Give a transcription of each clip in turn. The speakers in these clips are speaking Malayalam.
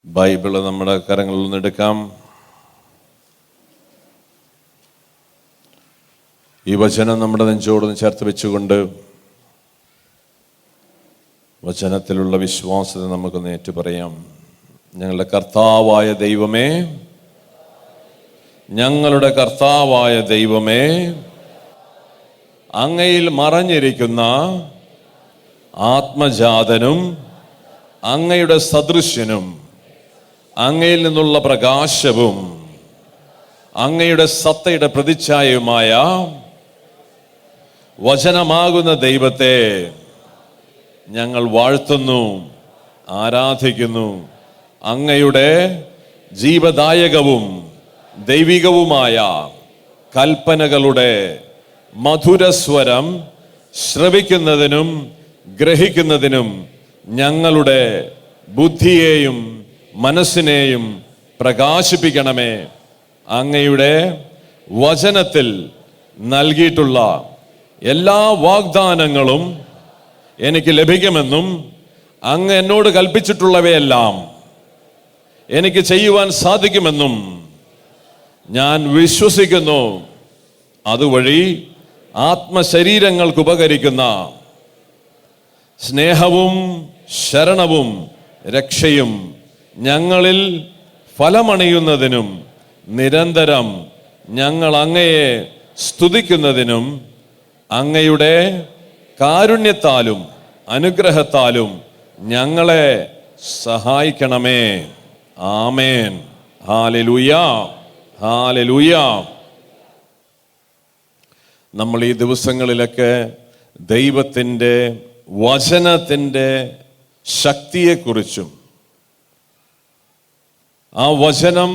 ബൈബിള് നമ്മുടെ കരങ്ങളിൽ നിന്ന് എടുക്കാം. ഈ വചനം നമ്മുടെ നെഞ്ചോടൊന്ന് ചേർത്ത് വെച്ചുകൊണ്ട് വചനത്തിലുള്ള വിശ്വാസത്തെ നമുക്കൊന്ന് ഏറ്റുപറയാം. ഞങ്ങളുടെ കർത്താവായ ദൈവമേ, ഞങ്ങളുടെ കർത്താവായ ദൈവമേ, അങ്ങയിൽ മറഞ്ഞിരിക്കുന്ന ആത്മജാതനും അങ്ങയുടെ സദൃശ്യനും അങ്ങയിൽ നിന്നുള്ള പ്രകാശവും അങ്ങയുടെ സത്തയുടെ പ്രതിച്ഛായയുമായ വചനമാകുന്ന ദൈവത്തെ ഞങ്ങൾ വാഴ്ത്തുന്നു, ആരാധിക്കുന്നു. അങ്ങയുടെ ജീവദായകവും ദൈവികവുമായ കൽപ്പനകളുടെ മധുരസ്വരം ശ്രവിക്കുന്നതിനും ഗ്രഹിക്കുന്നതിനും ഞങ്ങളുടെ ബുദ്ധിയെയും മനസ്സിനെയും പ്രകാശിപ്പിക്കണമേ. അങ്ങയുടെ വചനത്തിൽ നൽകിയിട്ടുള്ള എല്ലാ വാഗ്ദാനങ്ങളും എനിക്ക് ലഭിക്കുമെന്നും അങ്ങ് എന്നോട് കൽപ്പിച്ചിട്ടുള്ളവയെല്ലാം എനിക്ക് ചെയ്യുവാൻ സാധിക്കുമെന്നും ഞാൻ വിശ്വസിക്കുന്നു. അതുവഴി ആത്മശരീരങ്ങൾക്ക് ഉപകരിക്കുന്ന സ്നേഹവും ശരണവും രക്ഷയും ഞങ്ങളിൽ ഫലമണിയുന്നതിനും നിരന്തരം ഞങ്ങൾ അങ്ങയെ സ്തുതിക്കുന്നതിനും അങ്ങയുടെ കാരുണ്യത്താലും അനുഗ്രഹത്താലും ഞങ്ങളെ സഹായിക്കണമേ. ആമേൻ. ഹല്ലേലൂയ, ഹല്ലേലൂയ. നമ്മൾ ഈ ദിവസങ്ങളിലൊക്കെ ദൈവത്തിൻ്റെ വചനത്തിൻ്റെ ശക്തിയെക്കുറിച്ചും ആ വചനം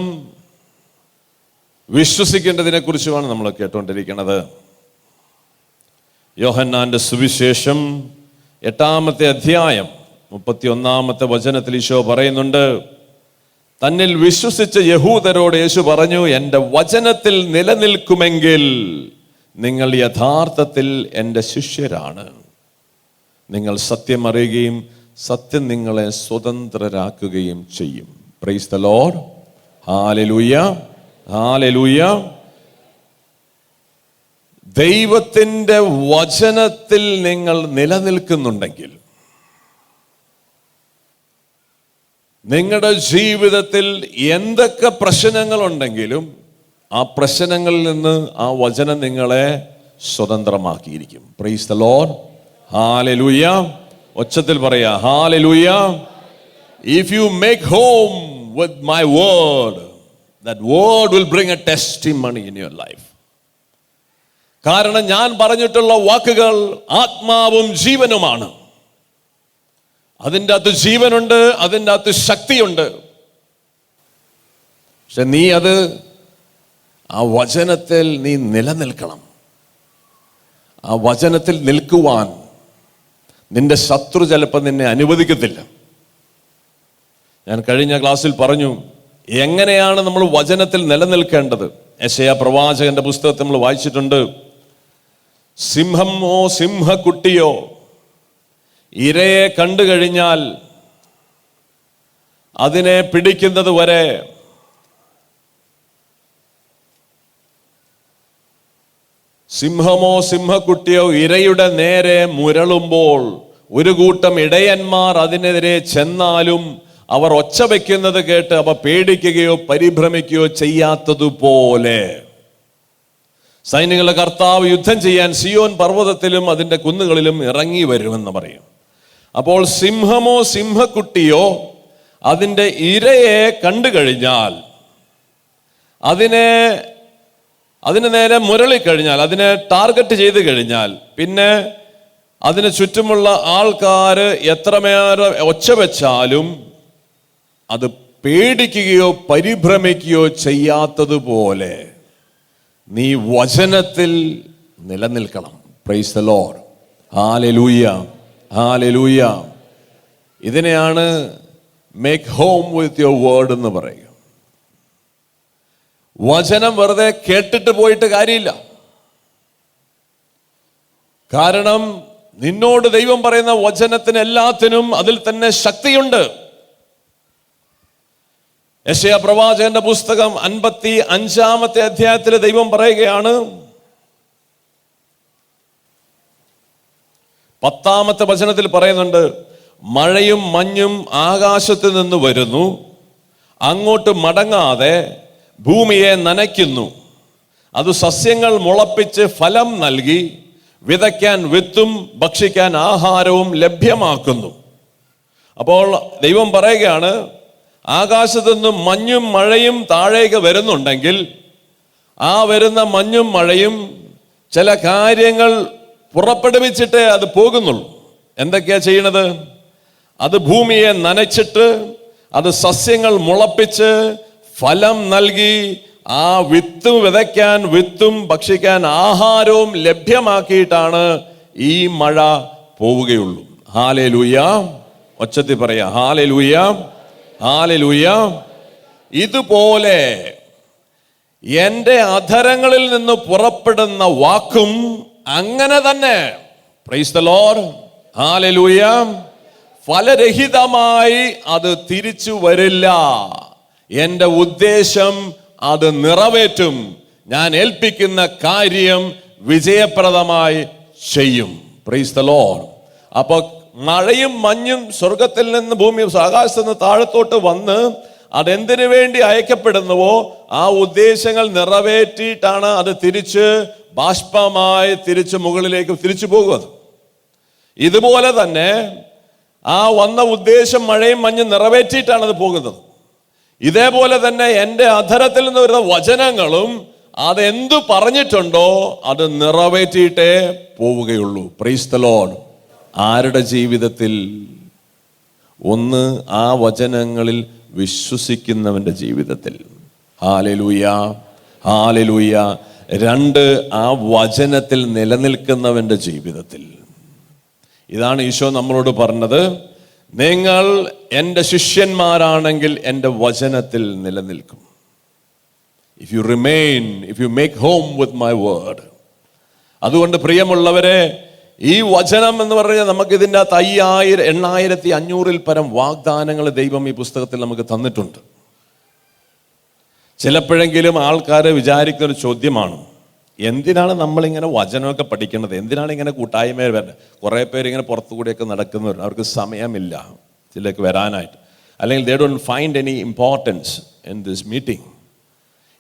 വിശ്വസിക്കേണ്ടതിനെ കുറിച്ചുമാണ് നമ്മൾ കേട്ടുകൊണ്ടിരിക്കുന്നത്. യോഹന്നാന്റെ സുവിശേഷം 8-ാമത്തെ അധ്യായം 31-ാമത്തെ വചനത്തിൽ ഈശോ പറയുന്നുണ്ട്, തന്നിൽ വിശ്വസിച്ച യഹൂദരോട് യേശു പറഞ്ഞു, എൻ്റെ വചനത്തിൽ നിലനിൽക്കുമെങ്കിൽ നിങ്ങൾ യഥാർത്ഥത്തിൽ എൻ്റെ ശിഷ്യരാണ്. നിങ്ങൾ സത്യം അറിയുകയും സത്യം നിങ്ങളെ സ്വതന്ത്രരാക്കുകയും ചെയ്യും. Price the Lord. ഹല്ലേലൂയ, ഹല്ലേലൂയ. ദൈവത്തിൻ്റെ വചനത്തിൽ നിങ്ങൾ നിലനിൽക്കുന്നുണ്ടെങ്കിൽ നിങ്ങളുടെ ജീവിതത്തിൽ എന്തൊക്കെ പ്രശ്നങ്ങളുണ്ടെങ്കിലും ആ പ്രശ്നങ്ങളിൽ നിന്ന് ആ വചനം നിങ്ങളെ സ്വതന്ത്രമാക്കിയിരിക്കും. Praise the Lord. ഹല്ലേലൂയ. ഉച്ചത്തിൽ പറയാ, ഹല്ലേലൂയ. If you make home with my word, that word will bring a testimony in your life. കാരണം ഞാൻ പറഞ്ഞിട്ടുള്ള വാക്കുകൾ ആത്മാവും ജീവനുമാണ്. അതിൻ്റെ അകത്ത് ജീവനുണ്ട്, അതിൻ്റെ അകത്ത് ശക്തിയുണ്ട്. പക്ഷെ നീ അത് ആ വചനത്തിൽ നീ നിലനിൽക്കണം. ആ വചനത്തിൽ നിൽക്കുവാൻ നിന്റെ ശത്രു ചിലപ്പോൾ നിന്നെ അനുവദിക്കത്തില്ല. ഞാൻ കഴിഞ്ഞ ക്ലാസ്സിൽ പറഞ്ഞു എങ്ങനെയാണ് നമ്മൾ വചനത്തിൽ നിലനിൽക്കേണ്ടത്. യെശയ്യാ പ്രവാചകന്റെ പുസ്തകത്തിൽ നമ്മൾ വായിച്ചിട്ടുണ്ട്, സിംഹമോ സിംഹക്കുട്ടിയോ ഇരയെ കണ്ടു കഴിഞ്ഞാൽ അതിനെ പിടിക്കുന്നത് വരെ സിംഹമോ സിംഹക്കുട്ടിയോ ഇരയുടെ നേരെ മുരളുമ്പോൾ ഒരു കൂട്ടം ഇടയന്മാർ അതിനെതിരെ ചെന്നാലും അവർ ഒച്ച വയ്ക്കുന്നത് കേട്ട് അവ പേടിക്കുകയോ പരിഭ്രമിക്കുകയോ ചെയ്യാത്തതുപോലെ സൈന്യങ്ങളുടെ കർത്താവ് യുദ്ധം ചെയ്യാൻ സിയോൻ പർവ്വതത്തിലും അതിൻ്റെ കുന്നുകളിലും ഇറങ്ങി വരുമെന്ന് പറയും. അപ്പോൾ സിംഹമോ സിംഹക്കുട്ടിയോ അതിൻ്റെ ഇരയെ കണ്ടു കഴിഞ്ഞാൽ അതിന് നേരെ മുരളിക്കഴിഞ്ഞാൽ, അതിനെ ടാർഗറ്റ് ചെയ്ത് കഴിഞ്ഞാൽ, പിന്നെ അതിന് ചുറ്റുമുള്ള ആൾക്കാർ എത്രമേറെ ഒച്ച വെച്ചാലും അത് പേടിക്കുകയോ പരിഭ്രമിക്കുകയോ ചെയ്യാത്തതുപോലെ നീ വചനത്തിൽ നിലനിൽക്കണം. Praise the Lord. ഹല്ലേലൂയ, ഹല്ലേലൂയ. ഇതിനെയാണ് make home with your word എന്ന് പറയുക. വചനം വെറുതെ കേട്ടിട്ട് പോയിട്ട് കാര്യമില്ല. കാരണം നിന്നോട് ദൈവം പറയുന്ന വചനത്തിന് എല്ലാത്തിനും അതിൽ തന്നെ ശക്തിയുണ്ട്. യെശയ്യാ പ്രവാചകന്റെ പുസ്തകം 55-ാമത്തെ അധ്യായത്തിൽ ദൈവം പറയുകയാണ്, 10-ാമത്തെ വചനത്തിൽ പറയുന്നുണ്ട്, മഴയും മഞ്ഞും ആകാശത്ത് നിന്ന് വരുന്നു, അങ്ങോട്ട് മടങ്ങാതെ ഭൂമിയെ നനയ്ക്കുന്നു, അത് സസ്യങ്ങൾ മുളപ്പിച്ച് ഫലം നൽകി വിതയ്ക്കാൻ വിത്തും ഭക്ഷിക്കാൻ ആഹാരവും ലഭ്യമാക്കുന്നു. അപ്പോൾ ദൈവം പറയുകയാണ്, ആകാശത്തു നിന്നും മഞ്ഞും മഴയും താഴേക്ക് വരുന്നുണ്ടെങ്കിൽ ആ വരുന്ന മഞ്ഞും മഴയും ചില കാര്യങ്ങൾ പുറപ്പെടുവിച്ചിട്ടേ അത് പോകുന്നുള്ളൂ. എന്തൊക്കെയാ ചെയ്യണത്? അത് ഭൂമിയെ നനച്ചിട്ട് അത് സസ്യങ്ങൾ മുളപ്പിച്ച് ഫലം നൽകി ആ വിത്ത് വിതയ്ക്കാൻ വിത്തും ഭക്ഷിക്കാൻ ആഹാരവും ലഭ്യമാക്കിയിട്ടാണ് ഈ മഴ പോവുകയുള്ളൂ. ഹല്ലേലൂയ! ഒച്ചത്തിൽ പറയാ, ഹല്ലേലൂയ, ഹല്ലേലൂയ. ഇതുപോലെ എൻ്റെ അധരങ്ങളിൽ നിന്ന് പുറപ്പെടുന്ന വാക്കും അങ്ങനെ തന്നെ, പ്രൈസ് ദി ലോർഡ്, ഹല്ലേലൂയ, ഫലരഹിതമായി അത് തിരിച്ചു വരില്ല. എൻ്റെ ഉദ്ദേശം അത് നിറവേറ്റും. ഞാൻ ഏൽപ്പിക്കുന്ന കാര്യം വിജയപ്രദമായി ചെയ്യും. Price the Lord. അപ്പോൾ മഴയും മഞ്ഞും സ്വർഗത്തിൽ നിന്ന് ഭൂമി ആകാശത്ത് നിന്ന് താഴത്തോട്ട് വന്ന് അതെന്തിനു വേണ്ടി അയക്കപ്പെടുന്നുവോ ആ ഉദ്ദേശങ്ങൾ നിറവേറ്റിയിട്ടാണ് അത് തിരിച്ച് ബാഷ്പമായി തിരിച്ച് മുകളിലേക്ക് തിരിച്ചു പോകുന്നത്. ഇതുപോലെ തന്നെ ആ വന്ന ഉദ്ദേശം മഴയും മഞ്ഞും നിറവേറ്റിയിട്ടാണ് അത് പോകുന്നത്. ഇതേപോലെ തന്നെ എൻ്റെ അധരത്തിൽ നിന്ന് വരുന്ന വചനങ്ങളും അതെന്തു പറഞ്ഞിട്ടുണ്ടോ അത് നിറവേറ്റിയിട്ടേ പോവുകയുള്ളൂ. Price the Lord. ആരുടെ ജീവിതത്തിൽ? ഒന്ന്, ആ വചനങ്ങളിൽ വിശ്വസിക്കുന്നവന്റെ ജീവിതത്തിൽ. Hallelujah, hallelujah. രണ്ട്, ആ വചനത്തിൽ നിലനിൽക്കുന്നവന്റെ ജീവിതത്തിൽ. ഇതാണ് ഈശോ നമ്മളോട് പറഞ്ഞത്, നിങ്ങൾ എൻ്റെ ശിഷ്യന്മാരാണെങ്കിൽ എൻ്റെ വചനത്തിൽ നിലനിൽക്കും. If you remain, if you make home with my word. അതുകൊണ്ട് പ്രിയമുള്ളവരെ, ഈ വചനം എന്ന് പറഞ്ഞാൽ നമുക്ക് ഇതിൻ്റെ അകത്ത് 8500-ൽ പരം വാഗ്ദാനങ്ങൾ ദൈവം ഈ പുസ്തകത്തിൽ നമുക്ക് തന്നിട്ടുണ്ട്. ചിലപ്പോഴെങ്കിലും ആൾക്കാർ വിചാരിക്കുന്ന ഒരു ചോദ്യമാണ്, എന്തിനാണ് നമ്മളിങ്ങനെ വചനമൊക്കെ പഠിക്കുന്നത്? എന്തിനാണ് ഇങ്ങനെ കൂട്ടായ്മ വരുന്നത്? കുറേ പേര് ഇങ്ങനെ പുറത്തുകൂടിയൊക്കെ നടക്കുന്നവർ, അവർക്ക് സമയമില്ല ഇതിലേക്ക് വരാനായിട്ട്, അല്ലെങ്കിൽ they don't find any importance in this meeting.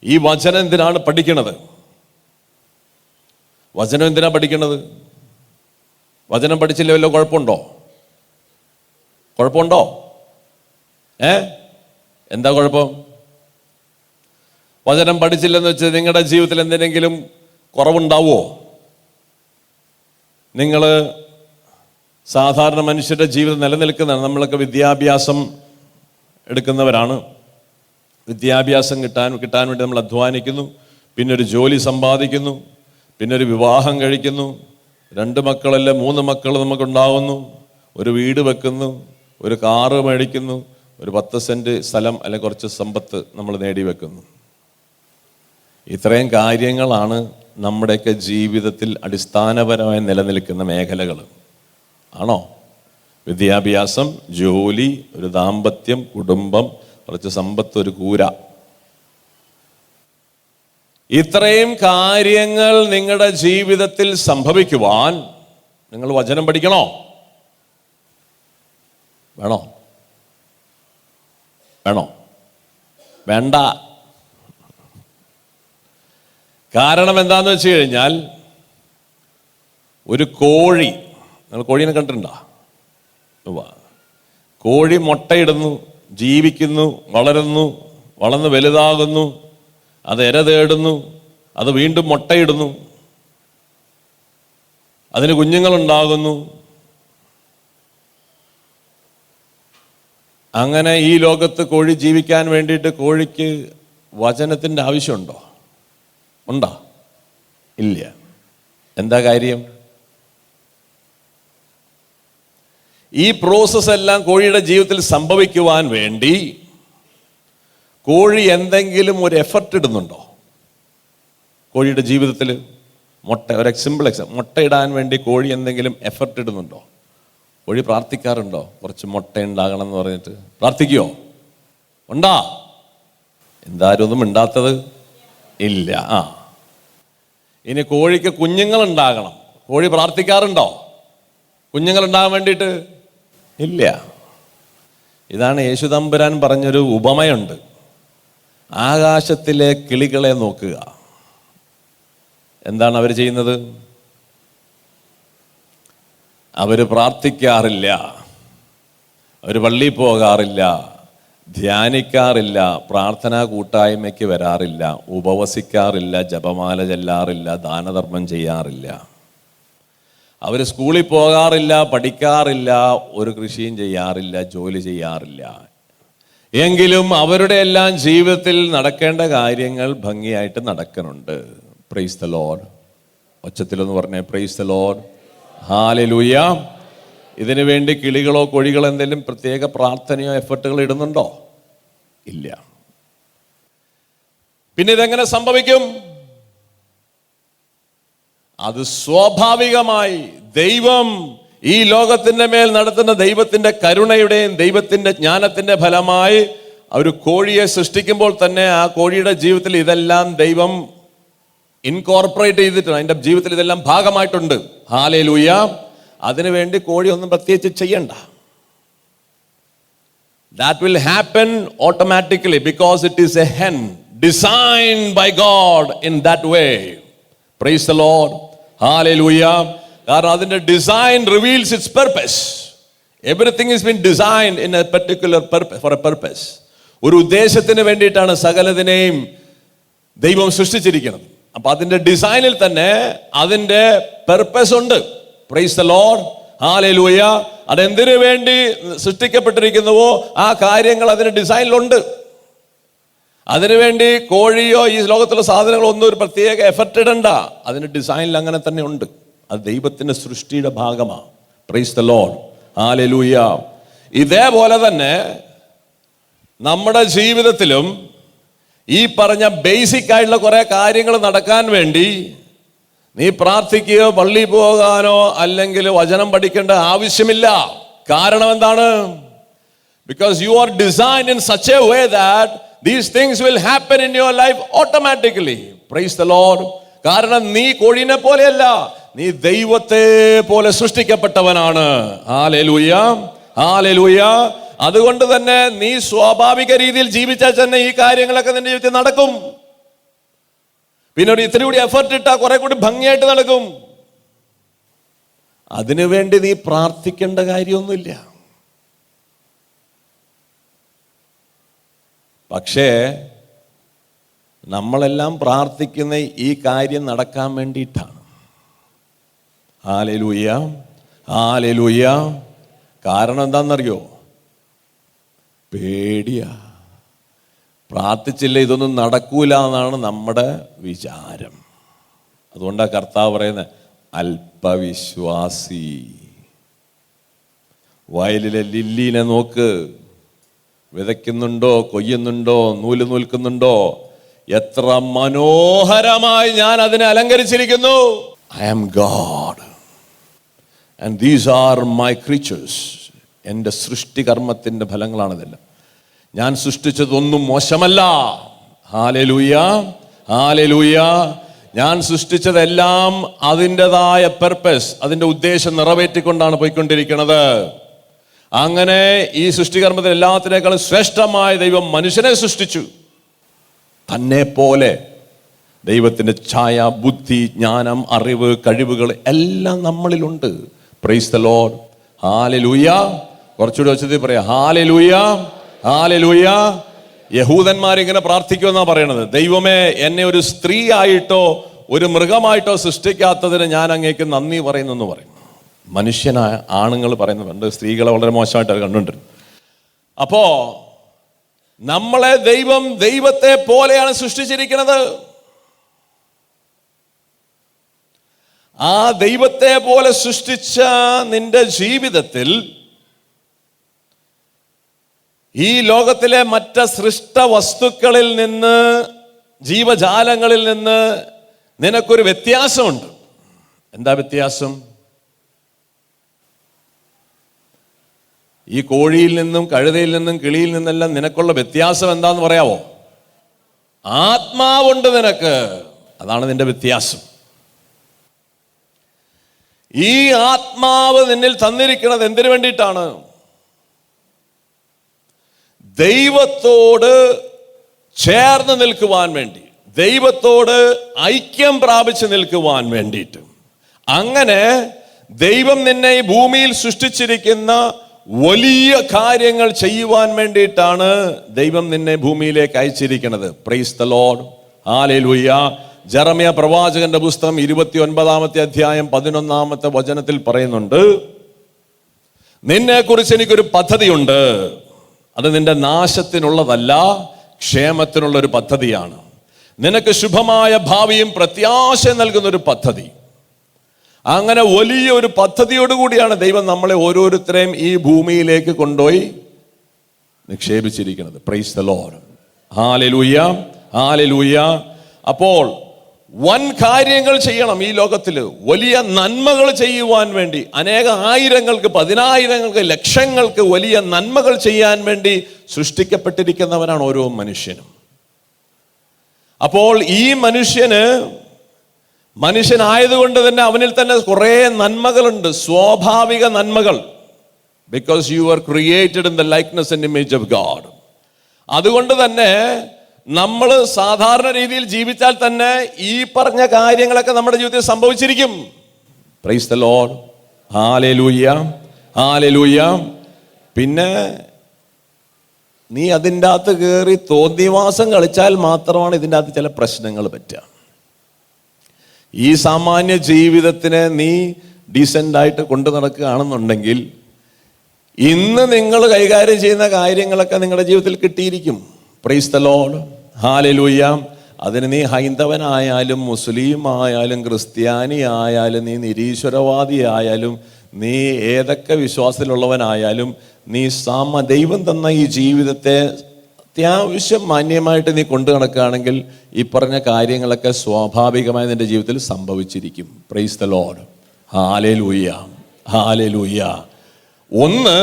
ഈ വചനം എന്തിനാണ് പഠിക്കുന്നത്? വചനം എന്തിനാ പഠിക്കുന്നത്? വചനം പഠിച്ചില്ല വല്ല കുഴപ്പമുണ്ടോ? കുഴപ്പമുണ്ടോ? എന്താ കുഴപ്പം? വചനം പഠിച്ചില്ലെന്ന് വെച്ച് നിങ്ങളുടെ ജീവിതത്തിൽ എന്തെങ്കിലും കുറവുണ്ടാവുമോ? നിങ്ങൾ സാധാരണ മനുഷ്യരുടെ ജീവിതം നിലനിൽക്കുന്നതാണ്. നമ്മളൊക്കെ വിദ്യാഭ്യാസം എടുക്കുന്നവരാണ്. വിദ്യാഭ്യാസം കിട്ടാൻ വേണ്ടി നമ്മൾ അധ്വാനിക്കുന്നു, പിന്നെ ഒരു ജോലി സമ്പാദിക്കുന്നു, പിന്നെ ഒരു വിവാഹം കഴിക്കുന്നു, 2 മക്കളല്ല 3 മക്കൾ നമുക്കുണ്ടാവുന്നു, ഒരു വീട് വെക്കുന്നു, ഒരു കാറ് മേടിക്കുന്നു, ഒരു 10 സെന്റ് സ്ഥലം അല്ലെങ്കിൽ കുറച്ച് സമ്പത്ത് നമ്മൾ നേടിവെക്കുന്നു. ഇത്രയും കാര്യങ്ങളാണ് നമ്മുടെയൊക്കെ ജീവിതത്തിൽ അടിസ്ഥാനപരമായി നിലനിൽക്കുന്ന മേഖലകൾ. ആണോ? വിദ്യാഭ്യാസം, ജോലി, ഒരു ദാമ്പത്യം, കുടുംബം, കുറച്ച് സമ്പത്ത്, ഒരു കൂര. ഇത്രയും കാര്യങ്ങൾ നിങ്ങളുടെ ജീവിതത്തിൽ സംഭവിക്കുവാൻ നിങ്ങൾ വചനം പഠിക്കണോ? വേണോ? വേണോ? വേണ്ട. കാരണം എന്താന്ന് വെച്ച് കഴിഞ്ഞാൽ, ഒരു കോഴി, നിങ്ങൾ കോഴീനെ കണ്ടിട്ടുണ്ടോ? കോഴി മുട്ടയിടുന്നു, ജീവിക്കുന്നു, വളരുന്നു, വളർന്ന് വലുതാകുന്നു, അത് ഇര തേടുന്നു, അത് വീണ്ടും മുട്ടയിടുന്നു, അതിന് കുഞ്ഞുങ്ങളുണ്ടാകുന്നു. അങ്ങനെ ഈ ലോകത്ത് കോഴി ജീവിക്കാൻ വേണ്ടിയിട്ട് കോഴിക്ക് വചനത്തിൻ്റെ ആവശ്യമുണ്ടോ? ഉണ്ടോ? ഇല്ല. എന്താ കാര്യം? ഈ പ്രോസസ് എല്ലാം കോഴിയുടെ ജീവിതത്തിൽ സംഭവിക്കുവാൻ വേണ്ടി കോഴി എന്തെങ്കിലും ഒരു എഫർട്ട് ഇടുന്നുണ്ടോ? കോഴിയുടെ ജീവിതത്തിൽ ഒരു സിമ്പിൾ മുട്ടയിടാൻ വേണ്ടി കോഴി എന്തെങ്കിലും എഫർട്ട് ഇടുന്നുണ്ടോ? കോഴി പ്രാർത്ഥിക്കാറുണ്ടോ? കുറച്ച് മുട്ട ഉണ്ടാകണം എന്ന് പറഞ്ഞിട്ട് പ്രാർത്ഥിക്കുമോ? ഉണ്ടാ? എന്തായാലും ഒന്നും മിണ്ടാത്തത് ഇല്ല. ഇനി കോഴിക്ക് കുഞ്ഞുങ്ങൾ ഉണ്ടാകണം. കോഴി പ്രാർത്ഥിക്കാറുണ്ടോ കുഞ്ഞുങ്ങൾ ഉണ്ടാകാൻ വേണ്ടിയിട്ട്? ഇല്ല. ഇതാണ് യേശു തമ്പുരാൻ പറഞ്ഞൊരു ഉപമയുണ്ട്. ആകാശത്തിലെ കിളികളെ നോക്കുക. എന്താണ് അവർ ചെയ്യുന്നത്? അവർ പ്രാർത്ഥിക്കാറില്ല, അവർ പള്ളിയിൽ പോകാറില്ല, ധ്യാനിക്കാറില്ല, പ്രാർത്ഥനാ കൂട്ടായ്മയ്ക്ക് വരാറില്ല, ഉപവസിക്കാറില്ല, ജപമാല ചെല്ലാറില്ല, ദാനധർമ്മം ചെയ്യാറില്ല. അവർ സ്കൂളിൽ പോകാറില്ല, പഠിക്കാറില്ല, ഒരു കൃഷിയും ചെയ്യാറില്ല, ജോലി ചെയ്യാറില്ല. എങ്കിലും അവരുടെ എല്ലാം ജീവിതത്തിൽ നടക്കേണ്ട കാര്യങ്ങൾ ഭംഗിയായിട്ട് നടക്കുന്നുണ്ട്. Price the Lord. ഒച്ചത്തിലൊന്ന് പറഞ്ഞേ, പ്രൈസ് ദ ലോർഡ്, ഹല്ലേലൂയ. ഇതിനു വേണ്ടി കിളികളോ കോഴികളോ എന്തെങ്കിലും പ്രത്യേക പ്രാർത്ഥനയോ എഫർട്ടുകൾ ഇടുന്നുണ്ടോ? ഇല്ല. പിന്നെ ഇതെങ്ങനെ സംഭവിക്കും? അത് സ്വാഭാവികമായി ദൈവം ഈ ലോകത്തിന്റെ മേൽ നടത്തുന്ന ദൈവത്തിന്റെ കരുണയുടെയും ദൈവത്തിന്റെ ജ്ഞാനത്തിന്റെ ഫലമായി ഒരു കോഴിയെ സൃഷ്ടിക്കുമ്പോൾ തന്നെ ആ കോഴിയുടെ ജീവിതത്തിൽ ഇതെല്ലാം ദൈവം ഇൻകോർപ്പറേറ്റ് ചെയ്തിട്ടുണ്ട്. അതിന്റെ ജീവിതത്തിൽ ഇതെല്ലാം ഭാഗമായിട്ടുണ്ട്. ഹല്ലേലൂയ. അതിനുവേണ്ടി കോഴി ഒന്നും പ്രത്യേകിച്ച് ചെയ്യണ്ട. That will happen automatically because it is a hen designed by God in that way. Praise the Lord. Hallelujah. കാരണം അതിന്റെ design reveals its purpose. Everything has been designed in a particular purpose, for a purpose. ഒരു ഉദ്ദേശത്തിന് വേണ്ടിയിട്ടാണ് സകലതിനെയും ദൈവം സൃഷ്ടിച്ചിരിക്കുന്നത്. അപ്പൊ അതിന്റെ ഡിസൈനിൽ തന്നെ അതിന്റെ പെർപ്പസ് ഉണ്ട്. പ്രൈസ് ദ ലോർഡ്, ഹല്ലേലൂയ. അതെന്തിനു വേണ്ടി സൃഷ്ടിക്കപ്പെട്ടിരിക്കുന്നുവോ ആ കാര്യങ്ങൾ അതിന്റെ ഡിസൈനിലുണ്ട്. അതിനുവേണ്ടി കോഴിയോ ഈ ലോകത്തുള്ള സാധനങ്ങളോ ഒന്നും ഒരു പ്രത്യേക എഫർട്ട് ഇടണ്ട. അതിന്റെ ഡിസൈനിൽ അങ്ങനെ തന്നെ ഉണ്ട്. അത് ദൈവത്തിന്റെ സൃഷ്ടിയുടെ ഭാഗമാണ്. Price the Lord, hallelujah. ഇതേപോലെ തന്നെ നമ്മുടെ ജീവിതത്തിലും ഈ പറഞ്ഞ ബേസിക് ആയിട്ടുള്ള കുറെ കാര്യങ്ങൾ നടക്കാൻ വേണ്ടി നീ പ്രാർത്ഥിക്കുകയോ പള്ളി പോകാനോ അല്ലെങ്കിൽ വചനം പഠിക്കേണ്ട ആവശ്യമില്ല. കാരണം എന്താണ്? Because you are designed in such a way that these things will happen in your life automatically. Praise the Lord. കാരണം നീ കോഴിനെ പോലെയല്ല, നീ ദൈവത്തെ പോലെ സൃഷ്ടിക്കപ്പെട്ടവനാണ്. Hallelujah, hallelujah. അതുകൊണ്ട് തന്നെ നീ സ്വാഭാവിക രീതിയിൽ ജീവിച്ചാൽ തന്നെ ഈ കാര്യങ്ങളൊക്കെ നിന്റെ ജീവിതത്തിൽ നടക്കും. പിന്നെ ഒരു ഇത്തിരി കൂടി എഫർട്ട് ഇട്ടാ കുറെ കൂടി ഭംഗിയായിട്ട് നടക്കും. അതിനുവേണ്ടി നീ പ്രാർത്ഥിക്കേണ്ട കാര്യമൊന്നുമില്ല. പക്ഷേ നമ്മളെല്ലാം പ്രാർത്ഥിക്കുന്ന ഈ കാര്യം നടക്കാൻ വേണ്ടിയിട്ടാണ്. Hallelujah, hallelujah. കാരണം എന്താണെന്നറിയോ? പേടിയാ. പ്രാർത്ഥിച്ചില്ല ഇതൊന്നും നടക്കൂല എന്നാണ് നമ്മുടെ വിചാരം. അതുകൊണ്ടാണ് കർത്താവ് പറയുന്നത് അല്പവിശ്വാസി. വയലിലെ ലില്ലീനെ നോക്ക്, വിതയ്ക്കുന്നുണ്ടോ, കൊയ്യുന്നുണ്ടോ, നൂല് നൂൽക്കുന്നുണ്ടോ, എത്ര മനോഹരമായി ഞാൻ അതിനെ അലങ്കരിച്ചിരിക്കുന്നു. I am God and these are my creatures. എൻ്റെ സൃഷ്ടികർമ്മത്തിൻ്റെ ഫലങ്ങളാണിതെല്ലാം. ഞാൻ സൃഷ്ടിച്ചതൊന്നും മോശമല്ല. Hallelujah, hallelujah. ഞാൻ സൃഷ്ടിച്ചതെല്ലാം അതിൻ്റെതായ പെർപ്പസ്, അതിൻ്റെ ഉദ്ദേശം നിറവേറ്റിക്കൊണ്ടാണ് പോയിക്കൊണ്ടിരിക്കുന്നത്. അങ്ങനെ ഈ സൃഷ്ടികർമ്മത്തിൽ എല്ലാത്തിനേക്കാളും ശ്രേഷ്ഠമായ ദൈവം മനുഷ്യനെ സൃഷ്ടിച്ചു. തന്നെ പോലെ ദൈവത്തിൻ്റെ ഛായ, ബുദ്ധി, ജ്ഞാനം, അറിവ്, കഴിവുകൾ എല്ലാം നമ്മളിലുണ്ട്. പ്രൈസ് ദ ലോർഡ്, ഹല്ലേലൂയ. കുറച്ചുകൂടി വെച്ചത് പറയാം, ഹല്ലേലൂയ, ഹല്ലേലൂയ. യഹൂദന്മാരിങ്ങനെ പ്രാർത്ഥിക്കുമെന്നാ പറയണത്. ദൈവമേ, എന്നെ ഒരു സ്ത്രീ ആയിട്ടോ ഒരു മൃഗമായിട്ടോ സൃഷ്ടിക്കാത്തതിന് ഞാൻ അങ്ങേക്ക് നന്ദി പറയുന്നെന്ന് പറയും. മനുഷ്യനായ ആണുങ്ങൾ പറയുന്നുണ്ട്, സ്ത്രീകളെ വളരെ മോശമായിട്ട് കണ്ടുകൊണ്ടിരുന്നു. അപ്പോ നമ്മളെ ദൈവം ദൈവത്തെ പോലെയാണ് സൃഷ്ടിച്ചിരിക്കുന്നത്. ആ ദൈവത്തെ പോലെ സൃഷ്ടിച്ച നിന്റെ ജീവിതത്തിൽ ഈ ലോകത്തിലെ മറ്റ് സൃഷ്ട വസ്തുക്കളിൽ നിന്ന്, ജീവജാലങ്ങളിൽ നിന്ന് നിനക്കൊരു വ്യത്യാസമുണ്ട്. എന്താ വ്യത്യാസം? ഈ കോഴിയിൽ നിന്നും കഴുതയിൽ നിന്നും കിളിയിൽ നിന്നെല്ലാം നിനക്കുള്ള വ്യത്യാസം എന്താന്ന് പറയാവോ? ആത്മാവുണ്ട് നിനക്ക്. അതാണ് നിന്റെ വ്യത്യാസം. ഈ ആത്മാവ് നിന്നിൽ തന്നിരിക്കുന്നത് എന്തിനു വേണ്ടിയിട്ടാണ്? ദൈവത്തോട് ചേർന്ന് നിൽക്കുവാൻ വേണ്ടി, ദൈവത്തോട് ഐക്യം പ്രാപിച്ച് നിൽക്കുവാൻ വേണ്ടിയിട്ട്. അങ്ങനെ ദൈവം നിന്നെ ഈ ഭൂമിയിൽ സൃഷ്ടിച്ചിരിക്കുന്ന വലിയ കാര്യങ്ങൾ ചെയ്യുവാൻ വേണ്ടിയിട്ടാണ് ദൈവം നിന്നെ ഭൂമിയിലേക്ക് അയച്ചിരിക്കുന്നത്. Price the Lord, hallelujah. Jeremiah പ്രവാചകന്റെ പുസ്തകം 29-ാമത്തെ അധ്യായം 11-ാമത്തെ വചനത്തിൽ പറയുന്നുണ്ട്, നിന്നെ കുറിച്ച് എനിക്കൊരു പദ്ധതിയുണ്ട്, അത് നിന്റെ നാശത്തിനുള്ളതല്ല, ക്ഷേമത്തിനുള്ള ഒരു പദ്ധതിയാണ്. നിനക്ക് ശുഭമായ ഭാവിയും പ്രത്യാശ നൽകുന്ന ഒരു പദ്ധതി. അങ്ങനെ വലിയ ഒരു പദ്ധതിയോടുകൂടിയാണ് ദൈവം നമ്മളെ ഓരോരുത്തരെയും ഈ ഭൂമിയിലേക്ക് കൊണ്ടുപോയി നിക്ഷേപിച്ചിരിക്കുന്നത്. പ്രൈസ് ദി ലോർഡ്, ഹല്ലേലൂയ, ഹല്ലേലൂയ. അപ്പോൾ വൻ കാര്യങ്ങൾ ചെയ്യണം ഈ ലോകത്തിൽ, വലിയ നന്മകൾ ചെയ്യുവാൻ വേണ്ടി. അനേക ആയിരങ്ങൾക്ക്, പതിനായിരങ്ങൾക്ക്, ലക്ഷങ്ങൾക്ക് വലിയ നന്മകൾ ചെയ്യാൻ വേണ്ടി സൃഷ്ടിക്കപ്പെട്ടിരിക്കുന്നവനാണ് ഓരോ മനുഷ്യനും. അപ്പോൾ ഈ മനുഷ്യനായതുകൊണ്ട് തന്നെ അവനിൽ തന്നെ കുറെ നന്മകളുണ്ട്, സ്വാഭാവിക നന്മകൾ. Because you are created in the likeness and image of God. അതുകൊണ്ട് തന്നെ നമ്മൾ സാധാരണ രീതിയിൽ ജീവിച്ചാൽ തന്നെ ഈ പറഞ്ഞ കാര്യങ്ങളൊക്കെ നമ്മുടെ ജീവിതത്തിൽ സംഭവിച്ചിരിക്കും. പ്രൈസ് ദി ലോർഡ്, ഹല്ലേലൂയ, ഹല്ലേലൂയ. പിന്നെ നീ അതിൻ്റെ അകത്ത് കയറി തോന്നിവാസം കളിച്ചാൽ മാത്രമാണ് ഇതിൻ്റെ അകത്ത് ചില പ്രശ്നങ്ങൾ പറ്റുക. ഈ സാമാന്യ ജീവിതത്തിനെ നീ ഡീസൻ്റായിട്ട് കൊണ്ടു നടക്കുകയാണെന്നുണ്ടെങ്കിൽ ഇന്ന് നിങ്ങൾ കൈകാര്യം ചെയ്യുന്ന കാര്യങ്ങളൊക്കെ നിങ്ങളുടെ ജീവിതത്തിൽ കിട്ടിയിരിക്കും. പ്രൈസ് ദി ലോർഡ്, ഹല്ലേലൂയ. അതിന് നീ ഹൈന്ദവനായാലും മുസ്ലിം ആയാലും ക്രിസ്ത്യാനി ആയാലും നീ നിരീശ്വരവാദി ആയാലും നീ ഏതൊക്കെ വിശ്വാസത്തിലുള്ളവനായാലും നീ ദൈവം തന്ന ഈ ജീവിതത്തെ അത്യാവശ്യം മാന്യമായിട്ട് നീ കൊണ്ടു നടക്കുകയാണെങ്കിൽ ഈ പറഞ്ഞ കാര്യങ്ങളൊക്കെ സ്വാഭാവികമായി നിന്റെ ജീവിതത്തിൽ സംഭവിച്ചിരിക്കും. പ്രൈസ് ദി ലോർഡ്, ഹല്ലേലൂയ, ഹല്ലേലൂയ. ഒന്ന്,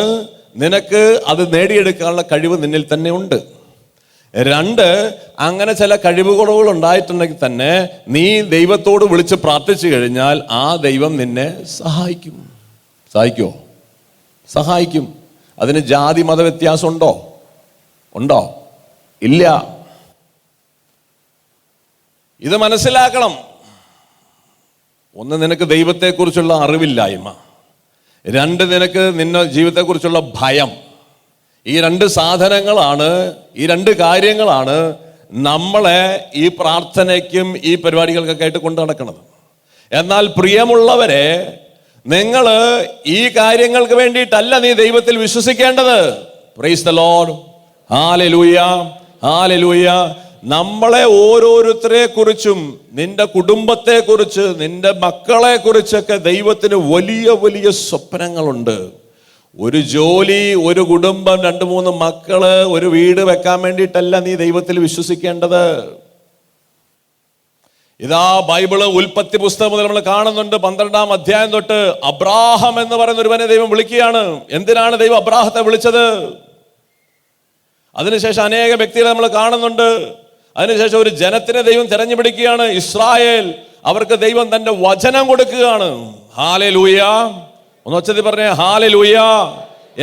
നിനക്ക് അത് നേടിയെടുക്കാനുള്ള കഴിവ് നിന്നിൽ തന്നെ ഉണ്ട്. രണ്ട്, അങ്ങനെ ചില കഴിവുകൾ ഉണ്ടായിട്ടുണ്ടെങ്കിൽ തന്നെ നീ ദൈവത്തോട് വിളിച്ച് പ്രാർത്ഥിച്ചു കഴിഞ്ഞാൽ ആ ദൈവം നിന്നെ സഹായിക്കും. സഹായിക്കുമോ? സഹായിക്കും. അതിന് ജാതി മത വ്യത്യാസം ഉണ്ടോ? ഉണ്ടോ? ഇല്ല. ഇത് മനസ്സിലാക്കണം. ഒന്ന്, നിനക്ക് ദൈവത്തെക്കുറിച്ചുള്ള അറിവില്ലായ്മ. രണ്ട്, നിനക്ക് നിന്റെ ജീവിതത്തെക്കുറിച്ചുള്ള ഭയം. ഈ രണ്ട് സാധനങ്ങളാണ്, ഈ രണ്ട് കാര്യങ്ങളാണ് നമ്മളെ ഈ പ്രാർത്ഥനയ്ക്കും ഈ പരിപാടികൾക്കൊക്കെ ആയിട്ട് കൊണ്ടു നടക്കുന്നത്. എന്നാൽ പ്രിയമുള്ളവരെ, നിങ്ങൾ ഈ കാര്യങ്ങൾക്ക് വേണ്ടിയിട്ടല്ല നീ ദൈവത്തിൽ വിശ്വസിക്കേണ്ടത്. പ്രൈസ് ദി ലോർഡ്, ഹല്ലേലൂയ, ഹല്ലേലൂയ. നമ്മളെ ഓരോരുത്തരെ കുറിച്ചും, നിന്റെ കുടുംബത്തെ കുറിച്ച്, നിന്റെ മക്കളെ കുറിച്ചൊക്കെ ദൈവത്തിന് വലിയ വലിയ സ്വപ്നങ്ങളുണ്ട്. ഒരു ജോലി, ഒരു കുടുംബം, 2-3 മക്കള്, ഒരു വീട് വെക്കാൻ വേണ്ടിയിട്ടല്ല നീ ദൈവത്തിൽ വിശ്വസിക്കേണ്ടത്. ഇതാ ബൈബിള് ഉൽപ്പത്തി പുസ്തകം മുതൽ നമ്മൾ കാണുന്നുണ്ട്. 12-ാം അധ്യായം തൊട്ട് അബ്രാഹാം എന്ന് പറയുന്ന ഒരുവനെ ദൈവം വിളിക്കുകയാണ്. എന്തിനാണ് ദൈവം അബ്രാഹത്തെ വിളിച്ചത്? അതിനുശേഷം അനേക വ്യക്തികളെ നമ്മൾ കാണുന്നുണ്ട്. അതിനുശേഷം ഒരു ജനത്തിനെ ദൈവം തെരഞ്ഞെടുക്കുകയാണ്, ഇസ്രായേൽ. അവർക്ക് ദൈവം തന്റെ വചനം കൊടുക്കുകയാണ്. ഹല്ലേലൂയ. ഒന്ന് ഒച്ചത്തിൽ പറഞ്ഞേ, ഹല്ലേലൂയ.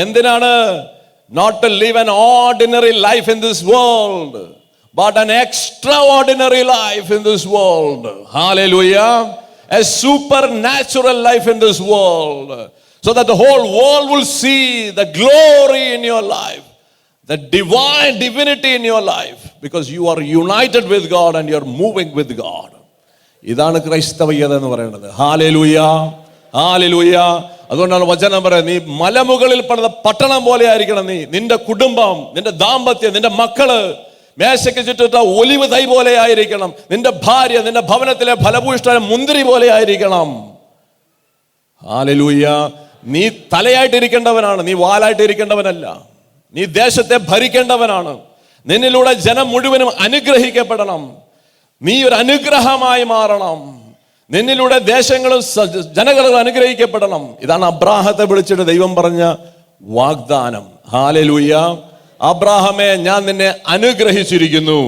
എന്തിനാണ്? not to live an ordinary life in this world, but an extraordinary life in this world. Hallelujah. A supernatural life in this world, so that the whole world will see the glory in your life, the divine divinity in your life, because you are united with God and you are moving with God. ഇതാണ് ക്രൈസ്തവീയത എന്ന് പറയുന്നത്. Hallelujah, hallelujah. അതുകൊണ്ടാണ് വചനം പറയുന്നത്, നീ മലമുകളിൽ പണിത പട്ടണം പോലെ ആയിരിക്കണം. നിന്റെ കുടുംബം, നിന്റെ ദാമ്പത്യം, നിന്റെ മക്കള് മേശയ്ക്ക് ചുറ്റിട്ട ഒലിവ് തൈ പോലെ ആയിരിക്കണം. നിന്റെ ഭാര്യ നിന്റെ ഭവനത്തിലെ ഫലഭൂഷ്ട മുന്തിരി പോലെ ആയിരിക്കണം. ഹല്ലേലൂയ. നീ തലയായിട്ടിരിക്കേണ്ടവനാണ്, നീ വാലായിട്ടിരിക്കേണ്ടവനല്ല. നീ ദേശത്തെ ഭരിക്കേണ്ടവനാണ്. നിന്നിലൂടെ ജനം മുഴുവനും അനുഗ്രഹിക്കപ്പെടണം. നീ ഒരു അനുഗ്രഹമായി മാറണം. നിന്നിലൂടെ ദേശങ്ങളും ജനങ്ങളും അനുഗ്രഹിക്കപ്പെടണം. ഇതാണ് അബ്രാഹത്തെ വിളിച്ചിട്ട് ദൈവം പറഞ്ഞ വാഗ്ദാനം. ഹല്ലേലൂയ. അബ്രാഹമേ, ഞാൻ നിന്നെ അനുഗ്രഹിച്ചിരിക്കുന്നു.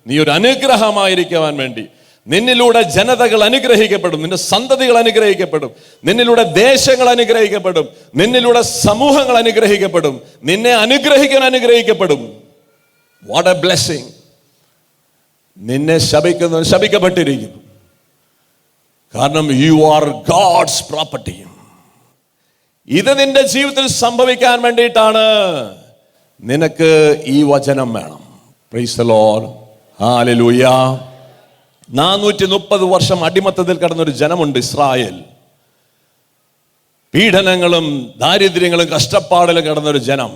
നീ ഒരു അനുഗ്രഹമായിരിക്കുവാൻ വേണ്ടി. നിന്നിലൂടെ ജനതകൾ അനുഗ്രഹിക്കപ്പെടും, നിന്റെ സന്തതികൾ അനുഗ്രഹിക്കപ്പെടും, നിന്നിലൂടെ ദേശങ്ങൾ അനുഗ്രഹിക്കപ്പെടും, നിന്നിലൂടെ സമൂഹങ്ങൾ അനുഗ്രഹിക്കപ്പെടും, നിന്നെ അനുഗ്രഹിക്കാൻ അനുഗ്രഹിക്കപ്പെടും. What a blessing. നിന്നെ ശപിക്കുന്നവൻ ശപിക്കപ്പെട്ടിരിക്കുന്നു. കാരണം യു ആർ ഗോഡ്സ് പ്രോപ്പർട്ടി. ഇത് നിന്റെ ജീവിതത്തിൽ സംഭവിക്കാൻ വേണ്ടിയിട്ടാണ് നിനക്ക് ഈ വചനം വേണം. Price the Lord. ഹല്ലേലൂയ. 430 വർഷം അടിമത്തത്തിൽ കിടന്നൊരു ജനമുണ്ട് ഇസ്രായേൽ. പീഡനങ്ങളും ദാരിദ്ര്യങ്ങളും കഷ്ടപ്പാടിലും കിടന്നൊരു ജനം.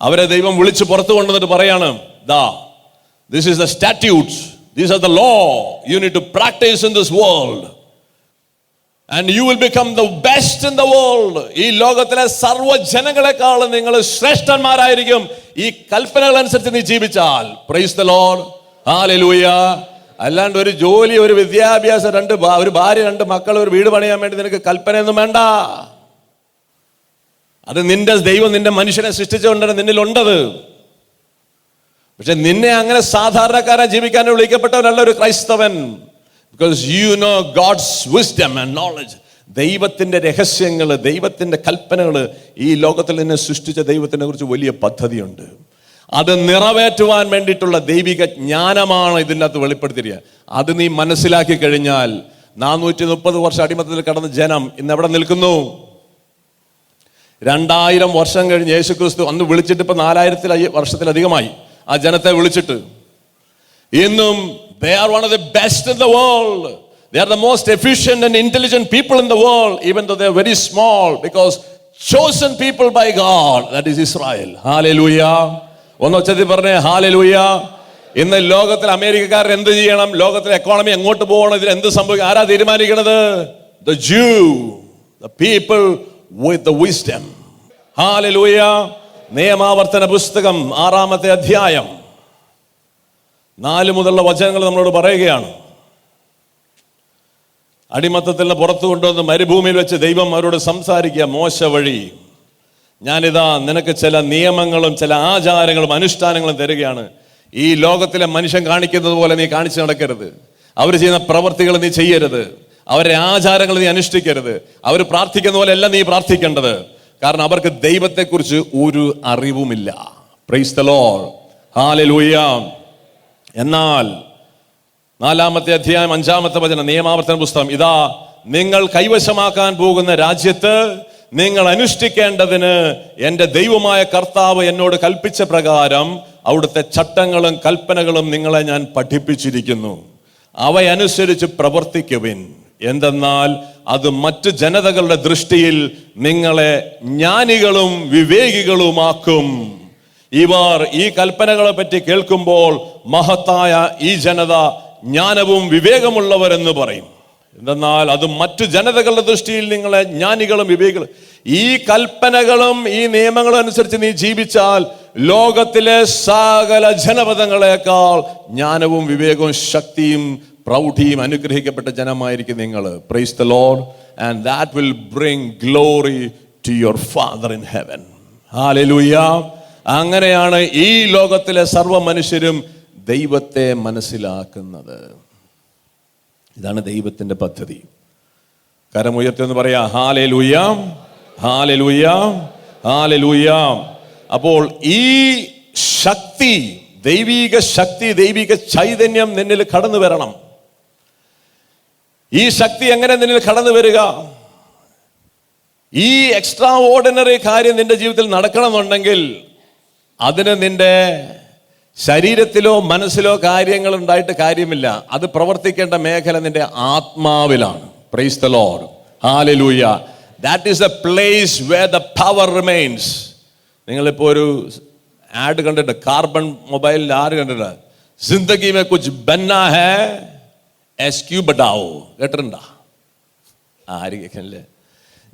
അവരെ ദൈവം വിളിച്ച് പുറത്തു കൊണ്ടുവന്നിട്ട് പറയാണ്, ദാ this is the statutes, these are the law you need to practice in this world and you will become the best in the world. ഈ ലോകത്തിലെ സർവ്വ ജനങ്ങളെക്കാളും നിങ്ങൾ ശ്രേഷ്ഠന്മാരായിരിക്കും ഈ കൽപ്പനകൾ അനുസരിച്ച് നീ ജീവിച്ചാൽ. Price the Lord. ഹല്ലേലൂയ. അല്ലാണ്ട് ഒരു ജോലി, ഒരു വിദ്യാഭ്യാസം, ഒരു ഭാര്യ, 2 മക്കൾ, ഒരു വീട് പണിയാൻ വേണ്ടി നിനക്ക് കൽപ്പനയൊന്നും വേണ്ട. അത് നിന്റെ ദൈവം നിന്റെ മനുഷ്യനെ സൃഷ്ടിച്ചുകൊണ്ടാണ് നിന്നിലുണ്ടത്. പക്ഷെ നിന്നെ അങ്ങനെ സാധാരണക്കാരൻ ജീവിക്കാൻ വിളിക്കപ്പെട്ടവനല്ല ഒരു ക്രൈസ്തവൻ. Because you know God's wisdom and knowledge. ദൈവത്തിന്റെ രഹസ്യങ്ങൾ, ദൈവത്തിന്റെ കൽപ്പനകൾ, ഈ ലോകത്തിൽ നിന്നെ സൃഷ്ടിച്ച ദൈവത്തിനെ കുറിച്ച് വലിയ പദ്ധതിയുണ്ട്. അത് നിറവേറ്റുവാൻ വേണ്ടിയിട്ടുള്ള ദൈവിക ജ്ഞാനമാണ് ഇതിൻ്റെ അകത്ത് വെളിപ്പെടുത്തിയിരിക്കുക. അത് നീ മനസ്സിലാക്കി കഴിഞ്ഞാൽ 430 വർഷം അടിമത്തത്തിൽ കടന്ന ജനം ഇന്ന് എവിടെ നിൽക്കുന്നു? 2000 വർഷം കഴിഞ്ഞ് യേശുക്രിസ്തു അന്ന് വിളിച്ചിട്ട് ഇപ്പൊ 4000 വർഷത്തിലധികമായി ആ ജനത്തെ വിളിച്ചിട്ട്. ഇന്നും they are one of the best in the world. They are the most efficient and intelligent people in the world, even though they are very small, because chosen people by God, that is Israel. Hallelujah. ഒന്നൊച്ചത്തിൽ പറഞ്ഞേ ഹല്ലേലൂയ. ഇന്ന് ലോകത്തിൽ അമേരിക്കക്കാരൻ എന്ത് ചെയ്യണം, ലോകത്തിലെ എക്കോണമി എങ്ങോട്ട് പോകണം, ഇതിൽ എന്ത് സംഭവിക്കും, ആരാ തീരുമാനിക്കണത്? The Jew, the people with the wisdom. ഹല്ലേലൂയ. നിയമാവർത്തന പുസ്തകം 6-ാമത്തെ അധ്യായം 4 മുതലുള്ള വചനങ്ങൾ നമ്മളോട് പറയുകയാണ്. അടിമത്തത്തിൽ നിന്ന് പുറത്തു കൊണ്ടുവന്ന് മരുഭൂമിയിൽ വെച്ച് ദൈവം അവരോട് സംസാരിക്കുക മോശ വഴി. ഞാനിതാ നിനക്ക് ചില നിയമങ്ങളും ചില ആചാരങ്ങളും അനുഷ്ഠാനങ്ങളും തരികയാണ്. ഈ ലോകത്തിലെ മനുഷ്യൻ കാണിക്കുന്നത് പോലെ നീ കാണിച്ചു നടക്കരുത്. അവർ ചെയ്യുന്ന പ്രവർത്തികൾ നീ ചെയ്യരുത്. അവരുടെ ആചാരങ്ങൾ നീ അനുഷ്ഠിക്കരുത്. അവർ പ്രാർത്ഥിക്കുന്ന പോലെ അല്ല നീ പ്രാർത്ഥിക്കേണ്ടത്. കാരണം അവർക്ക് ദൈവത്തെക്കുറിച്ച് ഒരു അറിവുമില്ല. Praise the Lord. ഹല്ലേലൂയ. എന്നാൽ 4-ാമത്തെ അധ്യായം 5-ാമത്തെ വചനം, നിയമാവർത്തന പുസ്തകം, ഇതാ നിങ്ങൾ കൈവശമാക്കാൻ പോകുന്ന രാജ്യത്ത് നിങ്ങൾ അനുഷ്ഠിക്കേണ്ടതിന് എൻ്റെ ദൈവമായ കർത്താവ് എന്നോട് കൽപ്പിച്ച പ്രകാരം അവിടുത്തെ ചട്ടങ്ങളും കൽപ്പനകളും നിങ്ങളെ ഞാൻ പഠിപ്പിച്ചിരിക്കുന്നു. അവയനുസരിച്ച് പ്രവർത്തിക്കുവിൻ. എന്തെന്നാൽ അത് മറ്റു ജനതകളുടെ ദൃഷ്ടിയിൽ നിങ്ങളെ ജ്ഞാനികളും വിവേകികളുമാക്കും. ഇവർ ഈ കൽപ്പനകളെ പറ്റി കേൾക്കുമ്പോൾ മഹത്തായ ഈ ജനത ജ്ഞാനവും വിവേകമുള്ളവരെന്ന് പറയും. എന്തെന്നാൽ അത് മറ്റു ജനതകളുടെ ദൃഷ്ടിയിൽ നിങ്ങളെ ജ്ഞാനികളും വിവേകികളും. ഈ കൽപ്പനകളും ഈ നിയമങ്ങളും അനുസരിച്ച് നീ ജീവിച്ചാൽ ലോകത്തിലെ സകല ജനപദങ്ങളെക്കാൾ ജ്ഞാനവും വിവേകവും ശക്തിയും പ്രൗഢിയും അനുഗ്രഹിക്കപ്പെട്ട ജനമായിരിക്കും നിങ്ങൾ. Praise the lord. And that will bring glory to your father in heaven. Hallelujah. അങ്ങനെയാണ് ഈ ലോകത്തിലെ സർവ്വ മനുഷ്യരും ദൈവത്തെ മനസ്സിലാക്കുന്നത്. ഇതാണ് ദൈവത്തിന്റെ പദ്ധതി. കരമുയർത്തിയെന്ന് പറയാ ഹല്ലേലൂയ, ഹല്ലേലൂയ, ഹല്ലേലൂയ. അപ്പോൾ ഈ ശക്തി, ദൈവിക ശക്തി, ദൈവിക ചൈതന്യം നിന്നിൽ കടന്നു വരണം. ഈ ശക്തി എങ്ങനെ നിന്നിൽ കടന്നു വരിക? ഈ എക്സ്ട്രാ ഓർഡിനറി കാര്യം നിന്റെ ജീവിതത്തിൽ നടക്കണമെന്നുണ്ടെങ്കിൽ അതിന് നിന്റെ ശരീരത്തിലോ മനസ്സിലോ കാര്യങ്ങൾ ഉണ്ടായിട്ട് കാര്യമില്ല. അത് പ്രവർത്തിക്കേണ്ട മേഖല നിന്റെ ആത്മാവിലാണ്. Praise the Lord. ഹല്ലേലൂയ. That is a place where the power remains. നിങ്ങളിപ്പോ ഒരു ആഡ് കണ്ടിട്ട്, കാർബൺ മൊബൈലിൽ ആര് കണ്ടിട്ട്, ജിന്ദഗി മേ കുച്ച് ബന്നാ ഹേ എസ്ക്യൂ ബഡാവോ, കേട്ടിട്ടുണ്ടാ? ആര് കേൾക്കല്ലേ?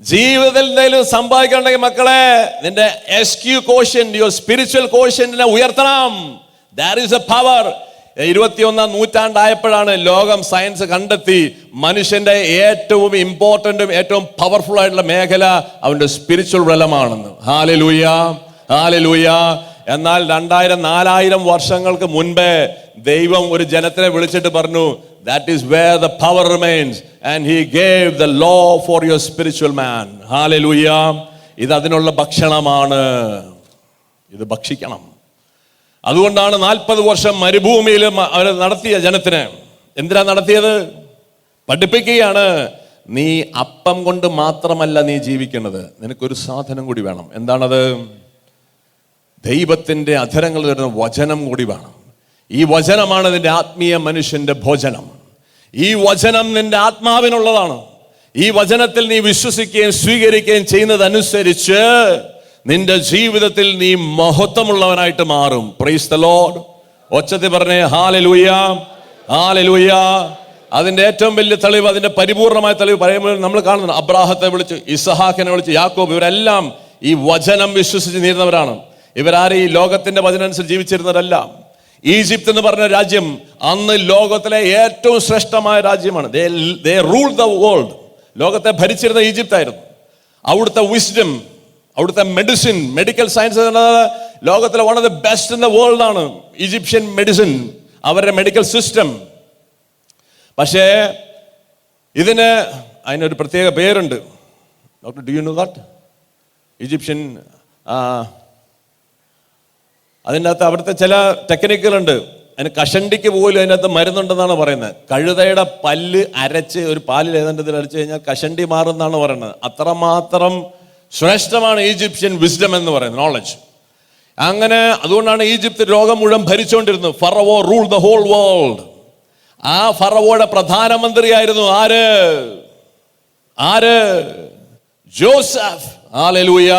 ജീവിതത്തിൽ എന്തെങ്കിലും സമ്പാദിക്കണമെങ്കിൽ മക്കളെ നിന്റെ എസ്ക്യൂ കോഷ്യന്റ്, യുവർ സ്പിരിച്വൽ കോഷ്യന്റിനെ ഉയർത്തണം. There is a power. 21-ാം നൂറ്റാണ്ടായപ്പോഴാണ് ലോകം സയൻസ് കണ്ടെത്തി മനുഷ്യന്റെ ഏറ്റവും ഇമ്പോർട്ടന്റും ഏറ്റവും പവർഫുൾ ആയിട്ടുള്ള മേഖല അവന്റെ സ്പിരിച്വൽ റെലമാണെന്ന്. Hallelujah, hallelujah. എന്നാൽ 2000-4000 വർഷങ്ങൾക്ക് മുൻപേ ദൈവം ഒരു ജനത്തിനെ വിളിച്ചിട്ട് പറഞ്ഞു, that is where the power remains and he gave the law for your spiritual man. Hallelujah. ഇത് അതിനുള്ള ഭക്ഷണമാണ്, ഇത് ഭക്ഷിക്കണം. അതുകൊണ്ടാണ് 40 വർഷം മരുഭൂമിയിൽ അവർ നടത്തിയ ജനത്തിന്. എന്തിനാ നടത്തിയത്? പഠിപ്പിക്കുകയാണ്, നീ അപ്പം കൊണ്ട് മാത്രമല്ല നീ ജീവിക്കുന്നത്, നിനക്കൊരു സാധനം കൂടി വേണം. എന്താണത്? ദൈവത്തിന്റെ അധരങ്ങൾ വരുന്ന വചനം കൂടി വേണം. ഈ വചനമാണ് നിന്റെ ആത്മീയ മനുഷ്യന്റെ ഭോജനം. ഈ വചനം നിന്റെ ആത്മാവിനുള്ളതാണ്. ഈ വചനത്തിൽ നീ വിശ്വസിക്കുകയും സ്വീകരിക്കുകയും ചെയ്യുന്നതനുസരിച്ച് നിന്റെ ജീവിതത്തിൽ നീ മഹത്വമുള്ളവനായിട്ട് മാറും. Price the Lord. ഒച്ചത്തിൽ പറഞ്ഞേ ഹല്ലേലൂയ, ഹല്ലേലൂയ. അതിന്റെ ഏറ്റവും വലിയ തെളിവ്, അതിന്റെ പരിപൂർണമായ തെളിവ് പറയുമ്പോൾ നമ്മൾ കാണുന്നത്, അബ്രാഹത്തെ വിളിച്ചു, ഇസഹാക്കിനെ വിളിച്ചു, യാക്കോബ്, ഇവരെല്ലാം ഈ വചനം വിശ്വസിച്ച് നീരുന്നവരാണ്. ഇവരാരും ഈ ലോകത്തിന്റെ വചനം അനുസരിച്ച് ജീവിച്ചിരുന്നവരല്ല. ഈജിപ്ത് എന്ന് പറഞ്ഞ രാജ്യം അന്ന് ലോകത്തിലെ ഏറ്റവും ശ്രേഷ്ഠമായ രാജ്യമാണ്. they ruled the world. ലോകത്തെ ഭരിച്ചിരുന്ന ഈജിപ്ത് ആയിരുന്നു. അവിടുത്തെ വിസ്ഡം, അവിടുത്തെ മെഡിസിൻ, മെഡിക്കൽ സയൻസ് ലോകത്തിലെ one of the best in the world ആണ് ഈജിപ്ഷ്യൻ മെഡിസിൻ, അവരുടെ മെഡിക്കൽ സിസ്റ്റം. പക്ഷേ അതിനൊരു പ്രത്യേക പേരുണ്ട്. Doctor, do you know that? Egyptian അതിൻ്റെ അകത്ത് അവിടുത്തെ ചില ടെക്നിക്കുകളുണ്ട്. അതിന് കഷണ്ടിക്ക് പോലും അതിൻ്റെ അകത്ത് മരുന്നുണ്ടെന്നാണ് പറയുന്നത്. കഴുതയുടെ പല്ല് അരച്ച് ഒരു പാലിൽ ഏതാണ്ടതിൽ അരച്ച് കഴിഞ്ഞാൽ കഷണ്ടി മാറുമെന്നാണ് പറയുന്നത്. അത്രമാത്രം ശ്രേഷ്ഠമാണ് ഈജിപ്ഷ്യൻ വിസ്ഡം എന്ന് പറയുന്നത്, നോളജ്. അങ്ങനെ അതുകൊണ്ടാണ് ഈജിപ്ത് ലോകം മുഴുവൻ ഭരിച്ചുകൊണ്ടിരുന്നത്. ഫറവോ റൂൾ ദ ഹോൾ വേൾഡ്. ആ ഫറവോയുടെ പ്രധാനമന്ത്രിയായിരുന്നു ആര്? Joseph. Hallelujah,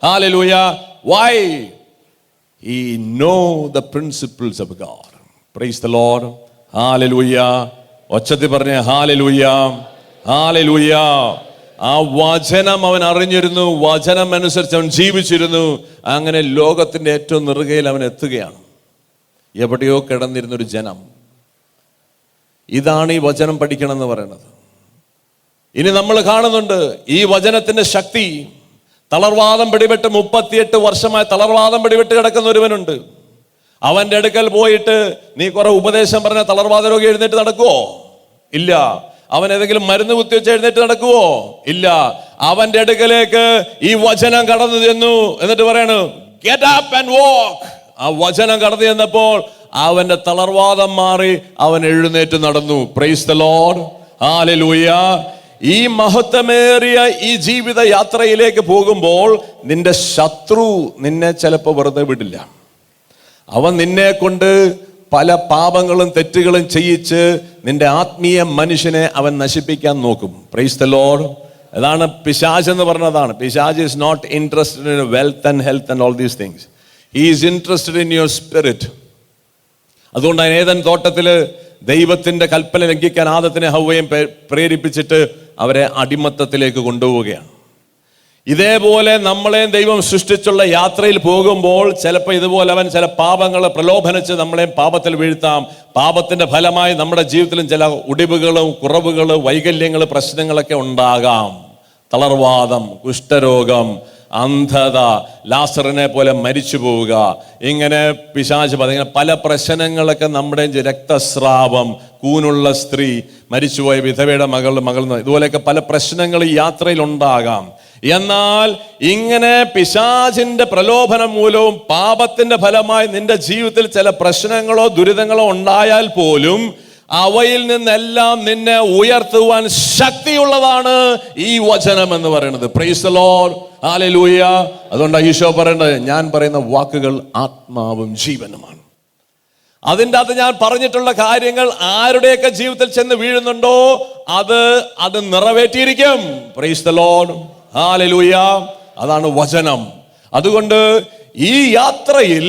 hallelujah. Why? He know the principles of God. Praise the Lord. Hallelujah. ഒച്ചത്തിൽ പറഞ്ഞേ hallelujah, hallelujah. ആ വചനം അവൻ അറിഞ്ഞിരുന്നു, വചനം അനുസരിച്ച് അവൻ ജീവിച്ചിരുന്നു. അങ്ങനെ ലോകത്തിന്റെ ഏറ്റവും നെറുകയിൽ അവൻ എത്തുകയാണ്. എവിടെയോ കിടന്നിരുന്നൊരു ജനം. ഇതാണ് ഈ വചനം പഠിക്കണം എന്ന് പറയുന്നത്. ഇനി നമ്മൾ കാണുന്നുണ്ട് ഈ വചനത്തിന്റെ ശക്തി. തളർവാദം പിടിപെട്ട് 38 വർഷമായി തളർവാദം പിടിപെട്ട് കിടക്കുന്ന ഒരുവനുണ്ട്. അവന്റെ അടുക്കൽ പോയിട്ട് നീ കുറെ ഉപദേശം പറഞ്ഞ തളർവാദ രോഗി എഴുന്നേറ്റ് നടക്കുവോ? ഇല്ല. അവൻ ഏതെങ്കിലും മരുന്ന് കുത്തിവെച്ച് എഴുന്നേറ്റ് നടക്കുവോ? ഇല്ല. അവന്റെ അടുക്കലേക്ക് ഈ വചനം കടന്നു ചെന്നു. എന്നിട്ട് പറയാണ്, ഗെറ്റ് അപ്പ് ആൻഡ് വാക്ക്. ആ വചനം കടന്നു ചെന്നപ്പോൾ അവന്റെ തളർവാദം മാറി, അവൻ എഴുന്നേറ്റ് നടന്നു. Price the Lord, hallelujah. ഈ മഹത്വമേറിയ ഈ ജീവിത യാത്രയിലേക്ക് പോകുമ്പോൾ നിന്റെ ശത്രു നിന്നെ ചിലപ്പോൾ വെറുതെ വിടില്ല. അവൻ നിന്നെ കൊണ്ട് പല പാപങ്ങളും തെറ്റുകളും ചെയ്യിച്ച് നിന്റെ ആത്മീയ മനുഷ്യനെ അവൻ നശിപ്പിക്കാൻ നോക്കും. Praise the Lord. അതാണ് പിശാച് എന്ന് പറഞ്ഞതാണ്. പിശാച് is not interested in wealth and health and all these things. He is interested in your spirit. അതുകൊണ്ടാണ് ഏദൻ തോട്ടത്തില് ദൈവത്തിന്റെ കൽപ്പന ലംഘിക്കാൻ ആദത്തിനെ ഹവ്വയും പ്രേരിപ്പിച്ചിട്ട് അവരെ അടിമത്തത്തിലേക്ക് കൊണ്ടുപോവുകയാണ്. ഇതേപോലെ നമ്മളെയും ദൈവം സൃഷ്ടിച്ചുള്ള യാത്രയിൽ പോകുമ്പോൾ ചിലപ്പോൾ ഇതുപോലെ അവൻ ചില പാപങ്ങൾ പ്രലോഭനിച്ച് നമ്മളെയും പാപത്തിൽ വീഴ്ത്താം. പാപത്തിന്റെ ഫലമായി നമ്മുടെ ജീവിതത്തിലും ചില ഒടിവുകളും കുറവുകളും വൈകല്യങ്ങൾ പ്രശ്നങ്ങളൊക്കെ ഉണ്ടാകാം. തളർവാദം, കുഷ്ഠരോഗം, അന്ധത, ലാസറിനെ പോലെ മരിച്ചു പോവുക, ഇങ്ങനെ പിശാച് ഇങ്ങനെ പല പ്രശ്നങ്ങളൊക്കെ നമ്മുടെ രക്തസ്രാവം, കൂനുള്ള സ്ത്രീ, മരിച്ചുപോയ വിധവയുടെ മകൾ ഇതുപോലെയൊക്കെ പല പ്രശ്നങ്ങൾ ഈ യാത്രയിൽ ഉണ്ടാകാം. എന്നാൽ ഇങ്ങനെ പിശാചിന്റെ പ്രലോഭനം മൂലവും പാപത്തിന്റെ ഫലമായി നിന്റെ ജീവിതത്തിൽ ചില പ്രശ്നങ്ങളോ ദുരിതങ്ങളോ ഉണ്ടായാൽ പോലും അവയിൽ നിന്നെല്ലാം നിന്നെ ഉയർത്തുവാൻ ശക്തിയുള്ളതാണ് ഈ വചനം എന്ന് പറയുന്നത്. Price the Lord, hallelujah. അതുകൊണ്ടാണ് ഈശോ പറയുന്നത്, ഞാൻ പറയുന്ന വാക്കുകൾ ആത്മാവും ജീവനുമാണ്. അതിൻ്റെ അകത്ത് ഞാൻ പറഞ്ഞിട്ടുള്ള കാര്യങ്ങൾ ആരുടെയൊക്കെ ജീവിതത്തിൽ ചെന്ന് വീഴുന്നുണ്ടോ അത് നിറവേറ്റിയിരിക്കും. Praise the Lord, hallelujah. അതാണ് വചനം. അതുകൊണ്ട് ഈ യാത്രയിൽ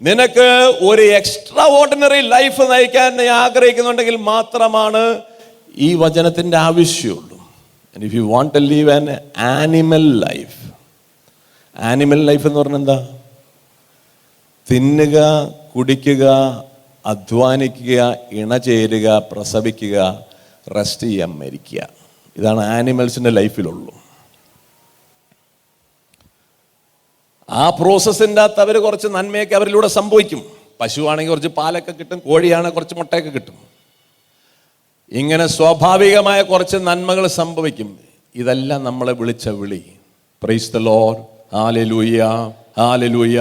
നിനക്ക് ഒരു എക്സ്ട്രാ ഓർഡിനറി ലൈഫ് നയിക്കാൻ നീ ആഗ്രഹിക്കുന്നുണ്ടെങ്കിൽ മാത്രമാണ് ഈ വചനത്തിന്റെ ആവശ്യമുള്ളൂ. If you want to live an animal life, animal life എന്ന് പറഞ്ഞാൽ എന്താ? തിന്നുക, കുടിക്കുക, അധ്വാനിക്കുക, ഇണചേരുക, പ്രസവിക്കുക, റെസ്റ്റ് ചെയ്യാൻ, മരിക്കുക. ഇതാണ് ആനിമൽസിന്റെ ലൈഫിലുള്ളൂ. ആ പ്രോസസ്സിൻ്റെ അകത്ത് അവർ കുറച്ച് നന്മയൊക്കെ അവരിലൂടെ സംഭവിക്കും. പശുവാണെങ്കിൽ കുറച്ച് പാലൊക്കെ കിട്ടും, കോഴിയാണെങ്കിൽ കുറച്ച് മുട്ടയൊക്കെ കിട്ടും. ഇങ്ങനെ സ്വാഭാവികമായ കുറച്ച് നന്മകൾ സംഭവിക്കും. ഇതെല്ലാം നമ്മളെ വിളിച്ച വിളി. Price the Lord. ഹല്ലേലൂയ, ഹല്ലേലൂയ.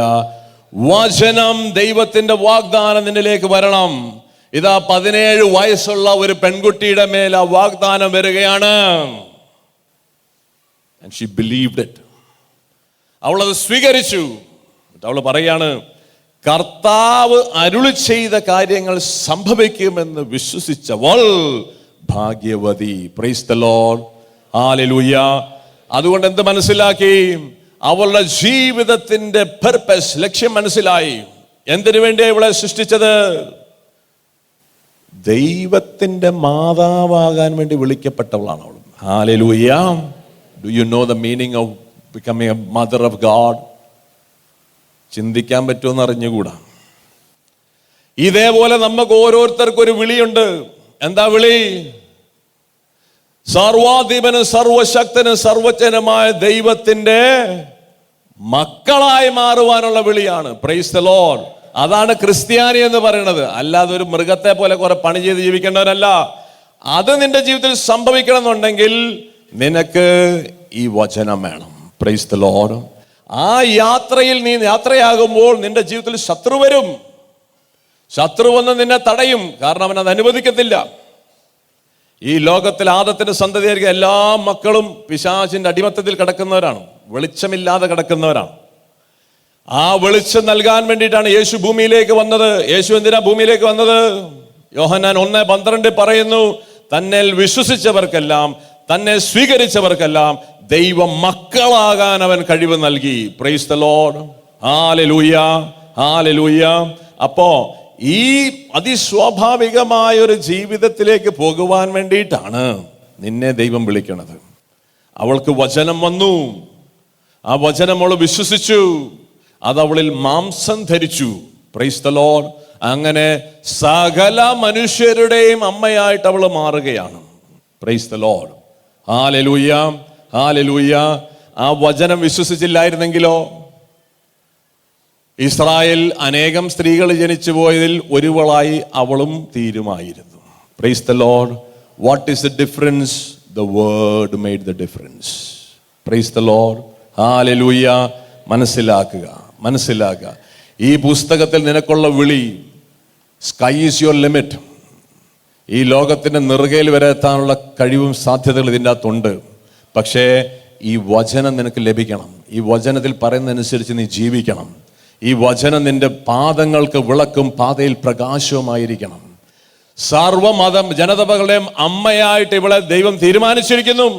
വചനം, ദൈവത്തിന്റെ വാഗ്ദാനം നിന്നിലേക്ക് വരണം. ഇതാ 17 വയസ്സുള്ള ഒരു പെൺകുട്ടിയുടെ മേൽ ആ വാഗ്ദാനം വരികയാണ്. And she believed it. അവളത് സ്വീകരിച്ചു. അവൾ പറയാണ്, കർത്താവ് അരുളി ചെയ്ത കാര്യങ്ങൾ സംഭവിക്കുമെന്ന് വിശ്വസിച്ചവൾ ഭാഗ്യവതി. Price the Lord. ഹല്ലേലൂയ. അതുകൊണ്ട് എന്ത് മനസ്സിലാക്കി? അവളുടെ ജീവിതത്തിന്റെ പർപ്പസ്, ലക്ഷ്യം മനസ്സിലായി. എന്തിനു വേണ്ടിയാണ് ഇവളെ സൃഷ്ടിച്ചത്? ദൈവത്തിന്റെ മാതാവാകാൻ വേണ്ടി വിളിക്കപ്പെട്ടവളാണ് അവൾ. Hallelujah. Do you know the meaning of becoming A mother of God? ചിന്തിക്കാൻ പറ്റുമെന്ന് അറിഞ്ഞുകൂടാ. ഇതേപോലെ നമുക്ക് ഓരോരുത്തർക്കും ഒരു വിളിയുണ്ട്. എന്താ വിളി? സർവാധിപനും സർവശക്തനും സർവജ്ഞനുമായ ദൈവത്തിന്റെ മക്കളായി മാറുവാനുള്ള വിളിയാണ്. Praise the Lord. അതാണ് ക്രിസ്ത്യാനി എന്ന് പറയുന്നത്. അല്ലാതെ ഒരു മൃഗത്തെ പോലെ കുറെ പണി ചെയ്ത് ജീവിക്കേണ്ടവരല്ല. അത് നിന്റെ ജീവിതത്തിൽ സംഭവിക്കണം എന്നുണ്ടെങ്കിൽ നിനക്ക് ഈ വചനം വേണം. Price the Lord. ആ യാത്രയിൽ നീ യാത്രയാകുമ്പോൾ നിന്റെ ജീവിതത്തിൽ ശത്രു വരും. ശത്രു വന്ന് നിന്നെ തടയും. കാരണം അവൻ അത് അനുവദിക്കത്തില്ല. ഈ ലോകത്തിൽ ആദത്തിന്റെ സന്തതിയായിരിക്കും എല്ലാ മക്കളും പിശാചിന്റെ അടിമത്തത്തിൽ കിടക്കുന്നവരാണ്, വെളിച്ചമില്ലാതെ കിടക്കുന്നവരാണ്. ആ വെളിച്ചം നൽകാൻ വേണ്ടിയിട്ടാണ് യേശു ഭൂമിയിലേക്ക് വന്നത്. യേശു എന്തിനാ ഭൂമിയിലേക്ക് വന്നത്? യോഹന്നാൻ 1:12 പറയുന്നു, തന്നിൽ വിശ്വസിച്ചവർക്കെല്ലാം, തന്നെ സ്വീകരിച്ചവർക്കെല്ലാം ദൈവ മക്കളാകാൻ അവൻ കഴിവ് നൽകി. Price the Lord. ഹല്ലേലൂയ, ഹല്ലേലൂയ. അപ്പോ ഈ അതിസ്വാഭാവികമായ ഒരു ജീവിതത്തിലേക്ക് പോകുവാൻ വേണ്ടിയിട്ടാണ് നിന്നെ ദൈവം വിളിക്കണത്. അവൾക്ക് വചനം വന്നു. ആ വചനം അവൾ വിശ്വസിച്ചു. അത് അവളിൽ മാംസം ധരിച്ചു. Price the Lord. അങ്ങനെ സകല മനുഷ്യരുടെയും അമ്മയായിട്ട് അവൾ മാറുകയാണ്. Price the Lord. ഹല്ലേലൂയ, ഹല്ലേലൂയ. ആ വചനം വിശ്വസിച്ചില്ലായിരുന്നെങ്കിലോ ഇസ്രായേൽ അനേകം സ്ത്രീകൾ ജനിച്ചു പോയതിൽ ഒരുവളായി അവളും തീരുമായിരുന്നു. Praise the Lord. What is the difference? The word made the difference. Praise the Lord. ഹല്ലേലൂയ. മനസ്സിലാക്കുക, മനസ്സിലാക്കുക. ഈ പുസ്തകത്തിൽ നിനക്കുള്ള വിളി, സ്കൈ ഈസ് യുവർ ലിമിറ്റ്. ഈ ലോകത്തിന്റെ നെറുകയിൽ വരെ എത്താനുള്ള കഴിവും സാധ്യതകൾ ഇതിൻ്റെ അകത്തുണ്ട്. പക്ഷേ ഈ വചനം നിനക്ക് ലഭിക്കണം. ഈ വചനത്തിൽ പറയുന്നതനുസരിച്ച് നീ ജീവിക്കണം. ഈ വചനം നിന്റെ പാദങ്ങൾക്ക് വിളക്കും പാതയിൽ പ്രകാശവുമായിരിക്കണം. സർവമതം ജനതകളുടെയും അമ്മയായിട്ട് ഇവളെ ദൈവം തീരുമാനിച്ചിരിക്കുന്നു.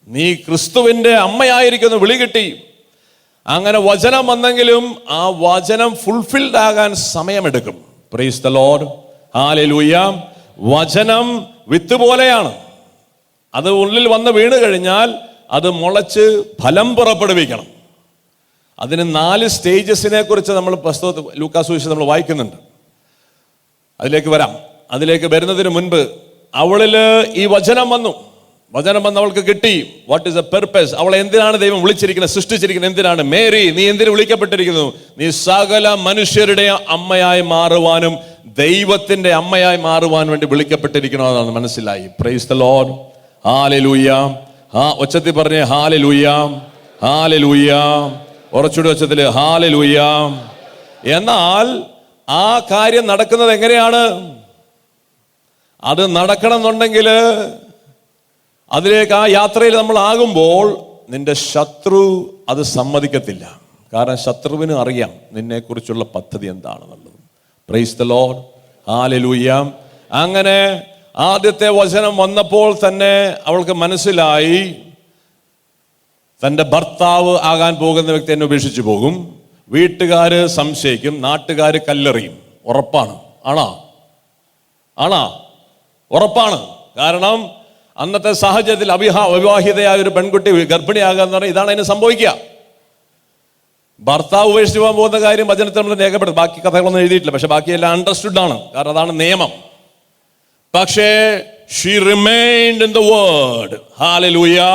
നീ ക്രിസ്തുവിന്റെ അമ്മയായിരിക്കുന്നു. വിളി കിട്ടി. അങ്ങനെ വചനം വന്നെങ്കിലും ആ വചനം ഫുൾഫിൽഡ് ആകാൻ സമയമെടുക്കും. Price the Lord. ഹല്ലേലൂയ. വചനം വിത്ത് പോലെയാണ്. അത് ഉള്ളിൽ വന്ന് വീണ് കഴിഞ്ഞാൽ അത് മുളച്ച് ഫലം പുറപ്പെടുവിക്കണം. അതിന് 4 സ്റ്റേജസിനെ കുറിച്ച് നമ്മൾ പുസ്തകത്തിൽ ലൂക്കാ സുവിശേഷം നമ്മൾ വായിക്കുന്നുണ്ട്. അതിലേക്ക് വരാം. അതിലേക്ക് വരുന്നതിന് മുൻപ് അവളില് ഈ വചനം വന്നു. വചനം വന്ന് അവൾക്ക് കിട്ടി. What is A purpose? അവളെ എന്തിനാണ് ദൈവം വിളിച്ചിരിക്കുന്നത്, സൃഷ്ടിച്ചിരിക്കുന്നത്? എന്തിനാണ്? മേരി, നീ എന്തിനു വിളിക്കപ്പെട്ടിരിക്കുന്നു? നീ സകല മനുഷ്യരുടെ അമ്മയായി മാറുവാനും ദൈവത്തിന്റെ അമ്മയായി മാറുവാൻ വേണ്ടി വിളിക്കപ്പെട്ടിരിക്കണമെന്നാണ് മനസ്സിലായി. Price the Lord. ഹല്ലേലൂയ. ഒച്ചത്തിൽ പറഞ്ഞേ ഹല്ലേലൂയ, ഹല്ലേലൂയ. ഉറച്ചുകൂടി ഒച്ചത്തിൽ ഹല്ലേലൂയ. എന്നാൽ ആ കാര്യം നടക്കുന്നത് എങ്ങനെയാണ്? അത് നടക്കണം എന്നുണ്ടെങ്കിൽ അതിലേക്ക് ആ യാത്രയിൽ നമ്മൾ ആകുമ്പോൾ നിന്റെ ശത്രു അത് സമ്മതിക്കത്തില്ല. കാരണം ശത്രുവിന് അറിയാം നിന്നെക്കുറിച്ചുള്ള പദ്ധതി എന്താണെന്നുള്ളത്. Price the Lord. ഹല്ലേലൂയ. അങ്ങനെ ആദ്യത്തെ വചനം വന്നപ്പോൾ തന്നെ അവൾക്ക് മനസ്സിലായി തൻ്റെ ഭർത്താവ് ആകാൻ പോകുന്ന വ്യക്തി എന്നെ ഉപേക്ഷിച്ചു പോകും. വീട്ടുകാര് സംശയിക്കും, നാട്ടുകാര് കല്ലെറിയും. ഉറപ്പാണ്. ആണാ? ഉറപ്പാണ്. കാരണം അന്നത്തെ സാഹചര്യത്തിൽ അവിവാഹിതയായ ഒരു പെൺകുട്ടി ഗർഭിണിയാകാന്ന് പറഞ്ഞാൽ ഇതാണ് അതിന് സംഭവിക്കുക. ഭർത്താവ് ഉപേക്ഷിച്ച് പോകാൻ പോകുന്ന കാര്യം വചനത്തിൽ നമ്മൾ രേഖപ്പെടുത്തും. ബാക്കി കഥകളൊന്നും എഴുതിയിട്ടില്ല, പക്ഷെ ബാക്കിയെല്ലാം അണ്ടർസ്റ്റുഡ് ആണ്. കാരണം അതാണ് നിയമം. പക്ഷേ she remained in the word. Hallelujah.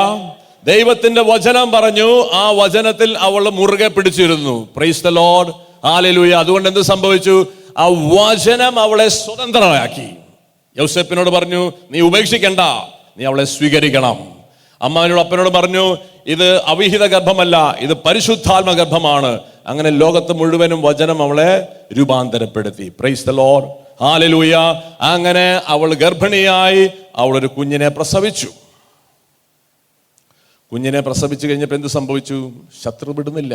ദൈവത്തിന്റെ വചനം പറഞ്ഞു, ആ വചനത്തിൽ അവൾ മുറുകെ പിടിച്ചിരുന്നു. Price the Lord, hallelujah. അതുകൊണ്ട് എന്ത് സംഭവിച്ചു? ആ വചനം അവളെ സ്വതന്ത്രയാക്കി. യോസേപ്പിനോട് പറഞ്ഞു, നീ ഉപേക്ഷിക്കണ്ട, നീ അവളെ സ്വീകരിക്കണം. അമ്മാവനോട് അപ്പനോട് പറഞ്ഞു, ഇത് അവിഹിത ഗർഭമല്ല, ഇത് പരിശുദ്ധാത്മ ഗർഭമാണ്. അങ്ങനെ ലോകത്ത് മുഴുവനും വചനം അവളെ രൂപാന്തരപ്പെടുത്തി. Praise the Lord, hallelujah. അങ്ങനെ അവൾ ഗർഭിണിയായി അവളൊരു കുഞ്ഞിനെ പ്രസവിച്ചു. കുഞ്ഞിനെ പ്രസവിച്ചു കഴിഞ്ഞപ്പോൾ എന്ത് സംഭവിച്ചു? ശത്രു വിടുന്നില്ല.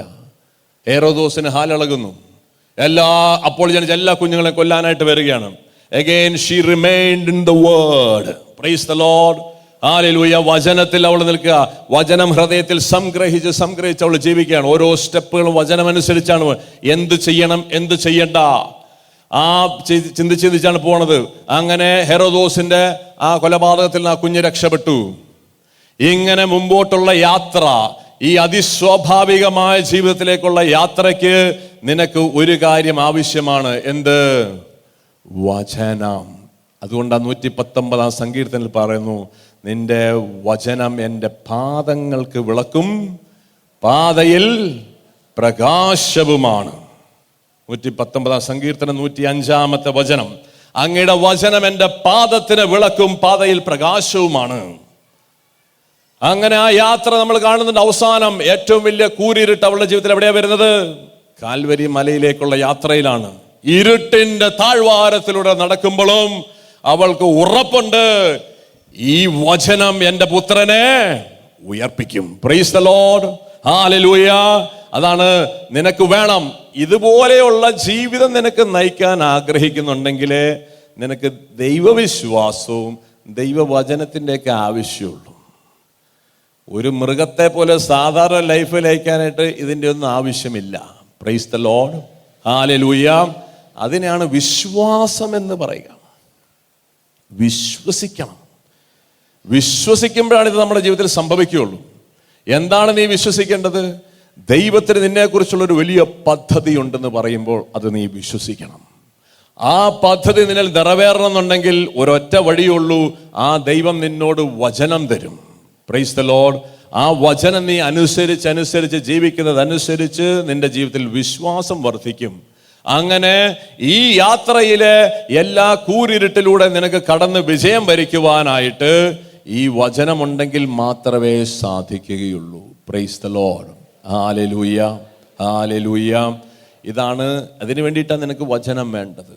ഹെരോദോസിന് ഹാലിളകുന്നു. അപ്പോൾ ജനിച്ച എല്ലാ കുഞ്ഞുങ്ങളെ കൊല്ലാനായിട്ട് വരികയാണ്. Again she remained in the word. Praise the Lord. Hallelujah. വചനത്തിൽ അവൾ നിൽക്കുക. വചനം ഹൃദയത്തിൽ സംഗ്രഹിച്ച് അവൾ ജീവിക്കുകയാണ്. ഓരോ സ്റ്റെപ്പുകളും വചനം അനുസരിച്ചാണ്. എന്ത് ചെയ്യണം, എന്ത് ചെയ്യണ്ട, ആ ചിന്തിച്ചാണ് പോണത്. അങ്ങനെ ഹെരോദോസിന്റെ ആ കൊലപാതകത്തിൽ ആ കുഞ്ഞ് രക്ഷപ്പെട്ടു. ഇങ്ങനെ മുമ്പോട്ടുള്ള യാത്ര, ഈ അതിസ്വാഭാവികമായ ജീവിതത്തിലേക്കുള്ള യാത്രയ്ക്ക് നിനക്ക് ഒരു കാര്യം ആവശ്യമാണ്. എന്ത്? വചനം. അതുകൊണ്ടാണ് 119 സങ്കീർത്തനത്തിൽ പറയുന്നു, നിന്റെ വചനം എൻ്റെ പാദങ്ങൾക്ക് വിളക്കും പാതയിൽ പ്രകാശവുമാണ്. 119 സങ്കീർത്തനം 105 വചനം. അങ്ങയുടെ വചനം എൻ്റെ പാദത്തിന് വിളക്കും പാതയിൽ പ്രകാശവുമാണ്. അങ്ങനെ ആ യാത്ര നമ്മൾ കാണുന്നുണ്ട്. അവസാനം ഏറ്റവും വലിയ കൂരിരുട്ട് അവളുടെ ജീവിതത്തിൽ എവിടെയാ വരുന്നത്? കാൽവരി മലയിലേക്കുള്ള യാത്രയിലാണ്. ഇരുട്ടിന്റെ താഴ്വാരത്തിലൂടെ നടക്കുമ്പോഴും അവൾക്ക് ഉറപ്പുണ്ട്, ഈ വചനം എൻ്റെ പുത്രനെ ഉയർപ്പിക്കും. Praise the Lord, hallelujah. അതാണ് നിനക്ക് വേണം. ഇതുപോലെയുള്ള ജീവിതം നിനക്ക് നയിക്കാൻ ആഗ്രഹിക്കുന്നുണ്ടെങ്കിൽ നിനക്ക് ദൈവവിശ്വാസവും ദൈവവചനത്തിൻ്റെയൊക്കെ ആവശ്യമുള്ളൂ. ഒരു മൃഗത്തെ പോലെ സാധാരണ ലൈഫ് നയിക്കാനായിട്ട് ഇതിൻ്റെ ഒന്നും ആവശ്യമില്ല. Price the Lord, hallelujah. അതിനെയാണ് വിശ്വാസം എന്ന് പറയുക. വിശ്വസിക്കണം. വിശ്വസിക്കുമ്പോഴാണ് ഇത് നമ്മുടെ ജീവിതത്തിൽ സംഭവിക്കുകയുള്ളൂ. എന്താണ് നീ വിശ്വസിക്കേണ്ടത്? ദൈവത്തിന് നിന്നെക്കുറിച്ചുള്ളൊരു വലിയ പദ്ധതി ഉണ്ടെന്ന് പറയുമ്പോൾ അത് നീ വിശ്വസിക്കണം. ആ പദ്ധതി നിന്നിൽ നിറവേറണം എന്നുണ്ടെങ്കിൽ ഒരൊറ്റ വഴിയുള്ളൂ, ആ ദൈവം നിന്നോട് വചനം തരും. Price the Lord. ആ വചനം നീ അനുസരിച്ച് ജീവിക്കുന്നതനുസരിച്ച് നിന്റെ ജീവിതത്തിൽ വിശ്വാസം വർദ്ധിക്കും. അങ്ങനെ ഈ യാത്രയിലെ എല്ലാ കൂരിരുട്ടിലൂടെ നിനക്ക് കടന്ന് വിജയം വരിക്കുവാനായിട്ട് ഈ വചനമുണ്ടെങ്കിൽ മാത്രമേ സാധിക്കുകയുള്ളൂ. പ്രൈസ് ദി ലോർഡ്, ഹല്ലേലൂയ, ഹല്ലേലൂയ. ഇതാണ്, അതിനു വേണ്ടിയിട്ടാണ് നിനക്ക് വചനം വേണ്ടത്.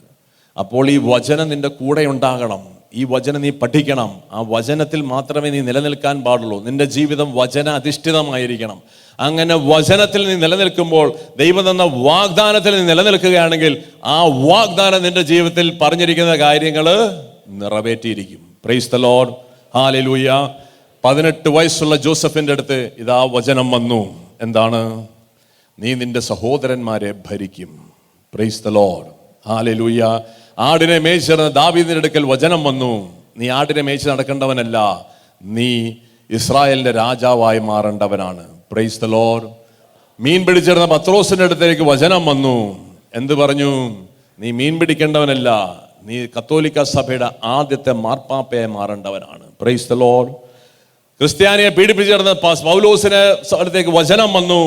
അപ്പോൾ ഈ വചനം നിന്റെ കൂടെ ഉണ്ടാകണം. ഈ വചനം നീ പഠിക്കണം. ആ വചനത്തിൽ മാത്രമേ നീ നിലനിൽക്കാൻ പാടുള്ളൂ. നിന്റെ ജീവിതം വചന അധിഷ്ഠിതമായിരിക്കണം. അങ്ങനെ വചനത്തിൽ നീ നിലനിൽക്കുമ്പോൾ, ദൈവം തന്ന വാഗ്ദാനത്തിൽ നീ നിലനിൽക്കുകയാണെങ്കിൽ ആ വാഗ്ദാനം നിന്റെ ജീവിതത്തിൽ പറഞ്ഞിരിക്കുന്ന കാര്യങ്ങൾ നിറവേറ്റിയിരിക്കും. Praise the Lord, hallelujah. 18 വയസ്സുള്ള ജോസഫിന്റെ അടുത്ത് ഇതാ വചനം വന്നു. എന്താണ്? നീ നിന്റെ സഹോദരന്മാരെ ഭരിക്കും. Praise the Lord, hallelujah. ആടിനെ മേയിച്ചിരുന്ന ദാവീദിന്റെ അടുക്കൽ വചനം വന്നു. നീ ആടിനെ മേയിച്ച് നടക്കേണ്ടവനല്ല, നീ ഇസ്രായേലിന്റെ രാജാവായി മാറേണ്ടവനാണ്. Praise the lord. മീൻ പിടിച്ചിരുന്ന പത്രോസിന്റെ അടുത്തേക്ക് വചനം വന്നു. എന്ത് പറഞ്ഞു? നീ മീൻ പിടിക്കേണ്ടവനല്ല, നീ കത്തോലിക്ക സഭയുടെ ആദ്യത്തെ മാർപ്പാപ്പയായി മാറേണ്ടവനാണ്. Praise the lord. ക്രിസ്ത്യാനിയെ പീഡിപ്പിച്ചിരുന്ന പൗലോസിന്റെ അടുത്തേക്ക് വചനം വന്നു.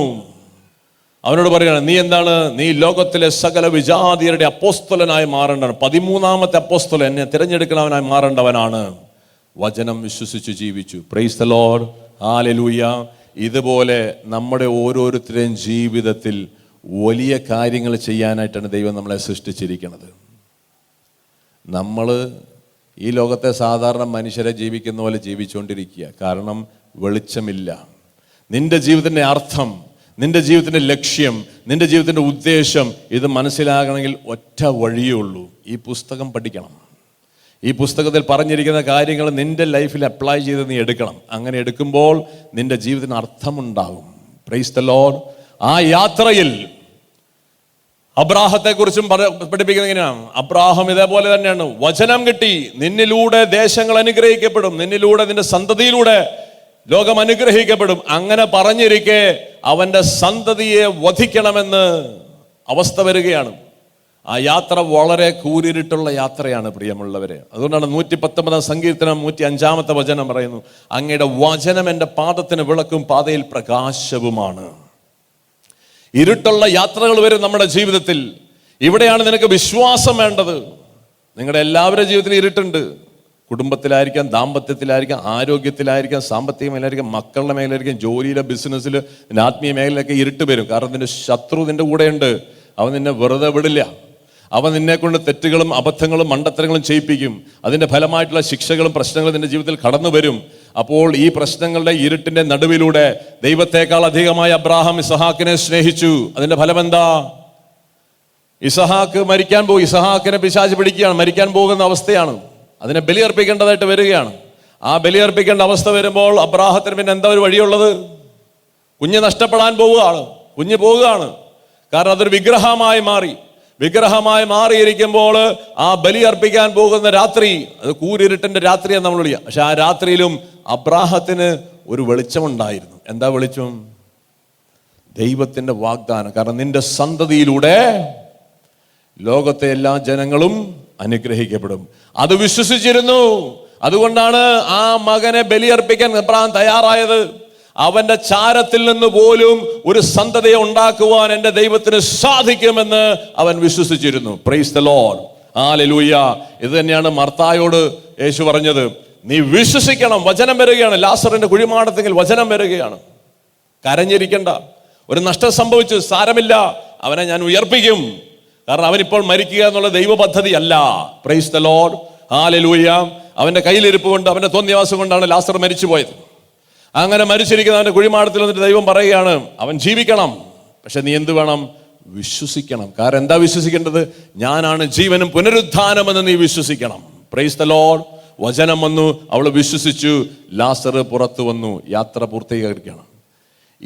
അവനോട് പറയുകയാണ്, നീ എന്താണ്? നീ ലോകത്തിലെ സകല വിജാതിയരുടെ അപ്പോസ്തലനായി മാറേണ്ടവൻ, 13ാമത്തെ അപ്പോസ്തലൻ, എന്നെ തിരഞ്ഞെടുക്കുന്നവനായി മാറേണ്ടവനാണ്. വചനം വിശ്വസിച്ച് ജീവിച്ചു. Price the Lord, hallelujah. ഇതുപോലെ നമ്മുടെ ഓരോരുത്തരുടെയും ജീവിതത്തിൽ വലിയ കാര്യങ്ങൾ ചെയ്യാനായിട്ടാണ് ദൈവം നമ്മളെ സൃഷ്ടിച്ചിരിക്കുന്നത്. നമ്മൾ ഈ ലോകത്തെ സാധാരണ മനുഷ്യരെ ജീവിക്കുന്ന പോലെ ജീവിച്ചുകൊണ്ടിരിക്കുക. കാരണം വെളിച്ചമില്ല. നിന്റെ ജീവിതത്തിൻ്റെ അർത്ഥം, നിന്റെ ജീവിതത്തിൻ്റെ ലക്ഷ്യം, നിന്റെ ജീവിതത്തിൻ്റെ ഉദ്ദേശം ഇത് മനസ്സിലാകണമെങ്കിൽ ഒറ്റ വഴിയേ ഉള്ളൂ. ഈ പുസ്തകം പഠിക്കണം. ഈ പുസ്തകത്തിൽ പറഞ്ഞിരിക്കുന്ന കാര്യങ്ങൾ നിന്റെ ലൈഫിൽ അപ്ലൈ ചെയ്ത് നീ എടുക്കണം. അങ്ങനെ എടുക്കുമ്പോൾ നിന്റെ ജീവിതത്തിന് അർത്ഥമുണ്ടാകും. Price the Lord. ആ യാത്രയിൽ അബ്രാഹത്തെ കുറിച്ചും പഠിപ്പിക്കുന്നത് എങ്ങനെയാണ്? അബ്രാഹം ഇതേപോലെ തന്നെയാണ്. വചനം കിട്ടി, നിന്നിലൂടെ ദേശങ്ങൾ അനുഗ്രഹിക്കപ്പെടും, നിന്നിലൂടെ നിന്റെ സന്തതിയിലൂടെ ലോകം അനുഗ്രഹിക്കപ്പെടും. അങ്ങനെ പറഞ്ഞിരിക്കെ അവന്റെ സന്തതിയെ വധിക്കണമെന്ന് അവസ്ഥ വരികയാണ്. ആ യാത്ര വളരെ കൂരിരുട്ടുള്ള യാത്രയാണ് പ്രിയമുള്ളവരെ. അതുകൊണ്ടാണ് 119 സങ്കീർത്തനം 105 വചനം പറയുന്നു, അങ്ങയുടെ വചനം എൻ്റെ പാദത്തിന് വിളക്കും പാതയിൽ പ്രകാശവുമാണ്. ഇരുട്ടുള്ള യാത്രകൾ വരും നമ്മുടെ ജീവിതത്തിൽ. ഇവിടെയാണ് നിനക്ക് വിശ്വാസം വേണ്ടത്. നിങ്ങളുടെ എല്ലാവരുടെ ജീവിതത്തിൽ ഇരുട്ടുണ്ട്. കുടുംബത്തിലായിരിക്കാം, ദാമ്പത്യത്തിലായിരിക്കാം, ആരോഗ്യത്തിലായിരിക്കാം, സാമ്പത്തിക മേഖലയായിരിക്കാം, മക്കളുടെ മേഖലയായിരിക്കാം, ജോലിയിലെ, ബിസിനസ്സിൽ, ആത്മീയ മേഖലയിലൊക്കെ ഇരുട്ട് വരും. കാരണം നിന്റെ ശത്രു നിന്റെ കൂടെയുണ്ട്. അവൻ നിന്നെ വെറുതെ വിടില്ല. അവൻ നിന്നെ കൊണ്ട് തെറ്റുകളും അബദ്ധങ്ങളും മണ്ടത്തരങ്ങളും ചെയ്യിപ്പിക്കും. അതിന്റെ ഫലമായിട്ടുള്ള ശിക്ഷകളും പ്രശ്നങ്ങളും നിന്റെ ജീവിതത്തിൽ കടന്നു വരും. അപ്പോൾ ഈ പ്രശ്നങ്ങളുടെ ഇരുട്ടിന്റെ നടുവിലൂടെ ദൈവത്തെക്കാൾ അധികമായി അബ്രാഹാം ഇസഹാക്കിനെ സ്നേഹിച്ചു. അതിന്റെ ഫലം എന്താ? ഇസഹാക്ക് മരിക്കാൻ പോകും. ഇസഹാക്കിനെ പിശാച് പിടിക്കുകയാണ്. മരിക്കാൻ പോകുന്ന അവസ്ഥയാണ്. അതിനെ ബലിയർപ്പിക്കേണ്ടതായിട്ട് വരികയാണ്. ആ ബലിയർപ്പിക്കേണ്ട അവസ്ഥ വരുമ്പോൾ അബ്രാഹത്തിന് പിന്നെ എന്താ ഒരു വഴിയുള്ളത്? കുഞ്ഞ് നഷ്ടപ്പെടാൻ പോവുകയാണ്. കുഞ്ഞ് പോവുകയാണ്. കാരണം അതൊരു വിഗ്രഹമായി മാറിയിരിക്കുമ്പോൾ ആ ബലി അർപ്പിക്കാൻ പോകുന്ന രാത്രി, അത് കൂരിരുട്ടിന്റെ രാത്രിയാണ് നമ്മൾ വിളിക്കുക. പക്ഷെ ആ രാത്രിയിലും അബ്രാഹത്തിന് ഒരു വെളിച്ചമുണ്ടായിരുന്നു. എന്താ വെളിച്ചം? ദൈവത്തിന്റെ വാഗ്ദാനം. കാരണം നിന്റെ സന്തതിയിലൂടെ ലോകത്തെ എല്ലാ ജനങ്ങളും അനുഗ്രഹിക്കപ്പെടും. അത് വിശ്വസിച്ചിരുന്നു. അതുകൊണ്ടാണ് ആ മകനെ ബലിയർപ്പിക്കാൻ അബ്രാഹാം തയ്യാറായത്. അവന്റെ ചാരത്തിൽ നിന്ന് പോലും ഒരു സന്തതിയെ ഉണ്ടാക്കുവാൻ എൻ്റെ ദൈവത്തിന് സാധിക്കുമെന്ന് അവൻ വിശ്വസിച്ചിരുന്നു. Price the Lord, hallelujah. ഇത് തന്നെയാണ് മർത്തായോട് യേശു പറഞ്ഞത്, നീ വിശ്വസിക്കണം, വചനം വരികയാണ്. ലാസറിന്റെ കുഴിമാടത്തെങ്കിൽ വചനം വരികയാണ്. കരഞ്ഞിരിക്കണ്ട, ഒരു നഷ്ടം സംഭവിച്ചു, സാരമില്ല, അവനെ ഞാൻ ഉയർപ്പിക്കും. കാരണം അവനിപ്പോൾ മരിക്കുക എന്നുള്ള ദൈവ പദ്ധതി അല്ല. Price the Lord, hallelujah. അവന്റെ കയ്യിലിരിപ്പ് കൊണ്ട്, അവന്റെ തോന്നിയവാസം കൊണ്ടാണ് ലാസർ മരിച്ചു പോയത്. അങ്ങനെ മരിച്ചിരിക്കുന്ന അവന്റെ കുഴിമാടത്തിൽ വന്നിട്ട് ദൈവം പറയുകയാണ്, അവൻ ജീവിക്കണം, പക്ഷെ നീ എന്ത് വേണം? വിശ്വസിക്കണം. കാരണം എന്താ വിശ്വസിക്കേണ്ടത്? ഞാനാണ് ജീവനും പുനരുത്ഥാനമെന്ന് നീ വിശ്വസിക്കണം. Price the Lord. വചനം വന്നു, അവൾ വിശ്വസിച്ചു, ലാസർ പുറത്തു വന്നു, യാത്ര പൂർത്തീകരിക്കണം.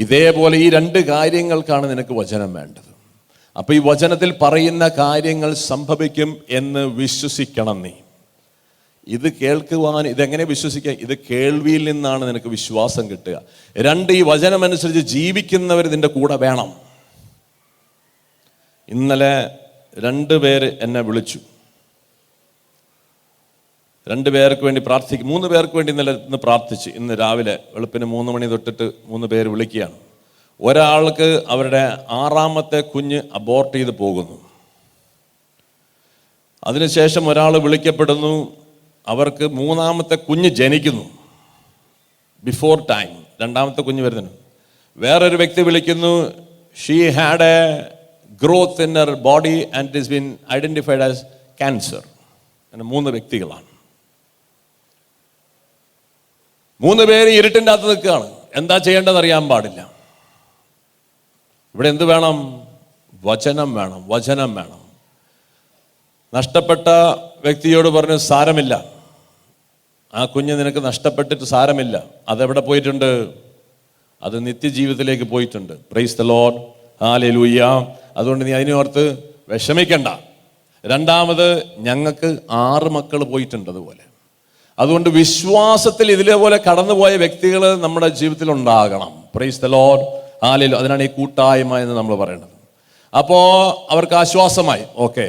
ഇതേപോലെ ഈ രണ്ട് കാര്യങ്ങൾക്കാണ് നിനക്ക് വചനം വേണ്ടത്. അപ്പൊ ഈ വചനത്തിൽ പറയുന്ന കാര്യങ്ങൾ സംഭവിക്കും എന്ന് വിശ്വസിക്കണം നീ. ഇത് കേൾക്കുവാൻ, ഇതെങ്ങനെ വിശ്വസിക്കുക? ഇത് കേൾവിയിൽ നിന്നാണ് നിനക്ക് വിശ്വാസം കിട്ടുക. രണ്ട്, ഈ വചനമനുസരിച്ച് ജീവിക്കുന്നവർ നിന്റെ കൂടെ വേണം. ഇന്നലെ 2 പേര് എന്നെ വിളിച്ചു. 2 പേർക്ക് വേണ്ടി പ്രാർത്ഥിക്കും. 3 പേർക്ക് വേണ്ടി ഇന്ന് പ്രാർത്ഥിച്ച്. ഇന്ന് രാവിലെ വെളുപ്പിന് 3 മണി തൊട്ടിട്ട് 3 പേര് വിളിക്കുകയാണ്. ഒരാൾക്ക് അവരുടെ 6ാമത്തെ കുഞ്ഞ് അബോർട്ട് ചെയ്ത് പോകുന്നു. അതിനുശേഷം ഒരാൾ വിളിക്കപ്പെടുന്നു, അവർക്ക് 3ാമത്തെ കുഞ്ഞ് ജനിക്കുന്നു, ബിഫോർ ടൈം, 2ാമത്തെ കുഞ്ഞ് വരുന്നു. വേറൊരു വ്യക്തി വിളിക്കുന്നു, she had A growth in her body and it is been identified as cancer. അങ്ങനെ 3 വ്യക്തികളാണ്. 3 പേര് ഇരുട്ടിൻ്റെ അകത്ത് നിൽക്കുകയാണ്. എന്താ ചെയ്യേണ്ടത് അറിയാൻ പാടില്ല. ഇവിടെ എന്ത് വേണം? വചനം വേണം. വചനം വേണം. നഷ്ടപ്പെട്ട വ്യക്തിയോട് പറഞ്ഞു, സാരമില്ല, ആ കുഞ്ഞ് നിനക്ക് നഷ്ടപ്പെട്ടിട്ട് സാരമില്ല. അതെവിടെ പോയിട്ടുണ്ട്? അത് നിത്യജീവിതത്തിലേക്ക് പോയിട്ടുണ്ട്. Price the Lord, hallelujah. അതുകൊണ്ട് നീ അതിനോർത്ത് വിഷമിക്കണ്ട. 2ാമത്, ഞങ്ങൾക്ക് 6 മക്കൾ പോയിട്ടുണ്ട് അതുപോലെ. അതുകൊണ്ട് വിശ്വാസത്തിൽ ഇതിലേപോലെ കടന്നുപോയ വ്യക്തികൾ നമ്മുടെ ജീവിതത്തിൽ ഉണ്ടാകണം. Price the Lord, hallelujah. അതിനാണ് ഈ കൂട്ടായ്മ എന്ന് നമ്മൾ പറയുന്നത്. അപ്പോൾ അവർക്ക് ആശ്വാസമായി. ഓക്കെ,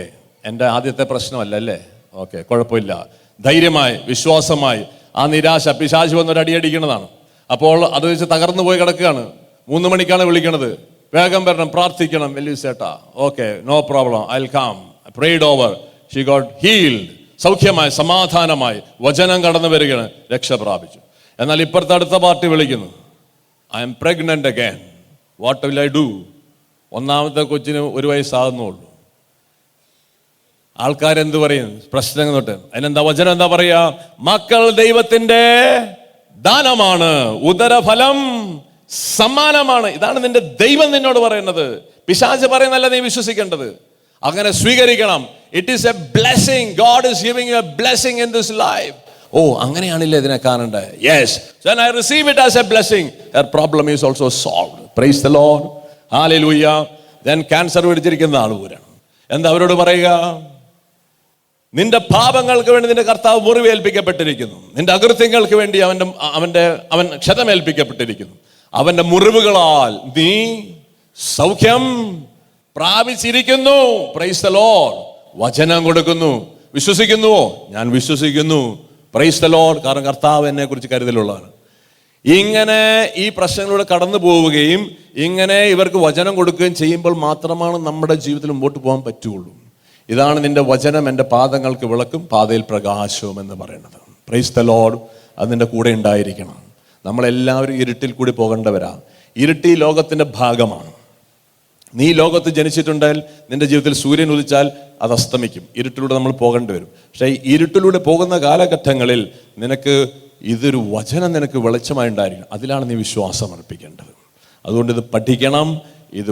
എൻ്റെ ആദ്യത്തെ പ്രശ്നമല്ല അല്ലേ, ഓക്കെ, കുഴപ്പമില്ല, ധൈര്യമായി, വിശ്വാസമായി. ആ നിരാശ, പിശാച് വന്നൊരു അടിയടിക്കുന്നതാണ്. അപ്പോൾ അത് വെച്ച് തകർന്നു പോയി കിടക്കുകയാണ്. 3 മണിക്കാണ് വിളിക്കണത്, വേഗം വരണം, പ്രാർത്ഥിക്കണം. വലിയ ചേട്ടാ, okay, no problem, I will come. Prayed over, she got healed. സൗഖ്യമായി, സമാധാനമായി, വചനം കടന്നു വരികയാണ്, രക്ഷ പ്രാപിച്ചു. എന്നാൽ ഇപ്പുറത്തെ അടുത്ത പാർട്ടി വിളിക്കുന്നു, I am pregnant again, what will I do? 1ാമത്തെ കൊച്ചിന് 1 വയസ്സാകുന്നുള്ളൂ. ആൾക്കാരെന്ത് പറയും? പ്രശ്നങ്ങൾ തൊട്ട്. അതിനെന്താ വചനം എന്താ പറയാ? മക്കൾ ദൈവത്തിന്റെ ദാനമാണ്, ഉദരഫലം സമ്മാനമാണ്. ഇതാണ് നിന്റെ ദൈവം നിന്നോട് പറയുന്നത്. പിശാച് പറയുന്നല്ല നീ വിശ്വസിക്കേണ്ടത്. അങ്ങനെ സ്വീകരിക്കണം. It is a blessing. God is giving you a blessing in this life. Oh, അങ്ങനെയാണില്ലേ ഇതിനെ കാണണ്ടേ? Yes, when I receive it as a blessing, her problem is also solved. Praise the Lord, hallelujah. Then cancer പിടിച്ചിരിക്കുന്ന ആളുകൂരാണ്. എന്താ അവരോട് പറയുക? നിന്റെ പാപങ്ങൾക്ക് വേണ്ടി നിന്റെ കർത്താവ് മുറിവേൽപ്പിക്കപ്പെട്ടിരിക്കുന്നു. നിന്റെ അകൃത്യങ്ങൾക്ക് വേണ്ടി അവൻ ക്ഷതമേൽപ്പിക്കപ്പെട്ടിരിക്കുന്നു. അവന്റെ മുറിവുകളാൽ നീ സൗഖ്യം പ്രാപിച്ചിരിക്കുന്നു. Price the Lord. വചനം കൊടുക്കുന്നു. വിശ്വസിക്കുന്നുവോ? ഞാൻ വിശ്വസിക്കുന്നു. Price the Lord. കാരണം കർത്താവ് എന്നെ കുറിച്ച് കരുതലുള്ളതാണ്. ഇങ്ങനെ ഈ പ്രശ്നങ്ങളിലൂടെ കടന്നു പോവുകയും ഇങ്ങനെ ഇവർക്ക് വചനം കൊടുക്കുകയും ചെയ്യുമ്പോൾ മാത്രമാണ് നമ്മുടെ ജീവിതത്തിൽ മുമ്പോട്ട് പോകാൻ പറ്റുള്ളൂ. ഇതാണ് നിന്റെ വചനം എൻ്റെ പാദങ്ങൾക്ക് വിളക്കും പാതയിൽ പ്രകാശവും എന്ന് പറയുന്നത്. Price the Lord. അത് നിന്റെ കൂടെ ഉണ്ടായിരിക്കണം. നമ്മളെല്ലാവരും ഇരുട്ടിൽ കൂടി പോകേണ്ടവരാ. ഇരുട്ട് ഈ ലോകത്തിൻ്റെ ഭാഗമാണ്. നീ ലോകത്ത് ജനിച്ചിട്ടുണ്ടെങ്കിൽ നിന്റെ ജീവിതത്തിൽ സൂര്യൻ ഉദിച്ചാൽ അത് അസ്തമിക്കും. ഇരുട്ടിലൂടെ നമ്മൾ പോകേണ്ടി വരും. പക്ഷേ ഈ ഇരുട്ടിലൂടെ പോകുന്ന കാലഘട്ടങ്ങളിൽ നിനക്ക് ഇതൊരു വചനം നിനക്ക് വെളിച്ചമായി ഉണ്ടായിരിക്കണം. അതിലാണ് നീ വിശ്വാസം അർപ്പിക്കേണ്ടത്. അതുകൊണ്ട് ഇത് പഠിക്കണം, ഇത്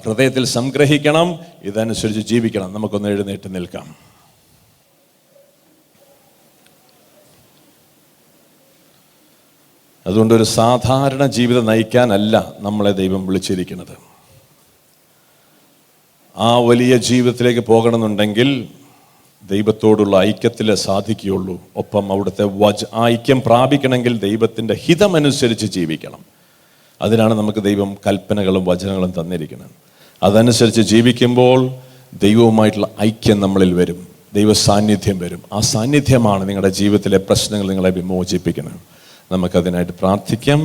ഹൃദയത്തിൽ സംഗ്രഹിക്കണം, ഇതനുസരിച്ച് ജീവിക്കണം. നമുക്കൊന്ന് എഴുന്നേറ്റ് നിൽക്കാം. അതുകൊണ്ട് ഒരു സാധാരണ ജീവിതം നയിക്കാനല്ല നമ്മളെ ദൈവം വിളിച്ചിരിക്കുന്നത്. ആ വലിയ ജീവിതത്തിലേക്ക് പോകണമെന്നുണ്ടെങ്കിൽ ദൈവത്തോടുള്ള ഐക്യത്തിലേ സാധിക്കുകയുള്ളൂ. ഒപ്പം അവിടുത്തെ ഐക്യം പ്രാപിക്കണമെങ്കിൽ ദൈവത്തിൻ്റെ ഹിതമനുസരിച്ച് ജീവിക്കണം. അതിനാണ് നമുക്ക് ദൈവം കൽപ്പനകളും വചനങ്ങളും തന്നിരിക്കുന്നത്. അതനുസരിച്ച് ജീവിക്കുമ്പോൾ ദൈവവുമായിട്ടുള്ള ഐക്യം നമ്മളിൽ വരും, ദൈവ സാന്നിധ്യം വരും. ആ സാന്നിധ്യമാണ് നിങ്ങളുടെ ജീവിതത്തിലെ പ്രശ്നങ്ങൾ നിങ്ങളെ വിമോചിപ്പിക്കുന്നത്. നമുക്കതിനായിട്ട് പ്രാർത്ഥിക്കാം.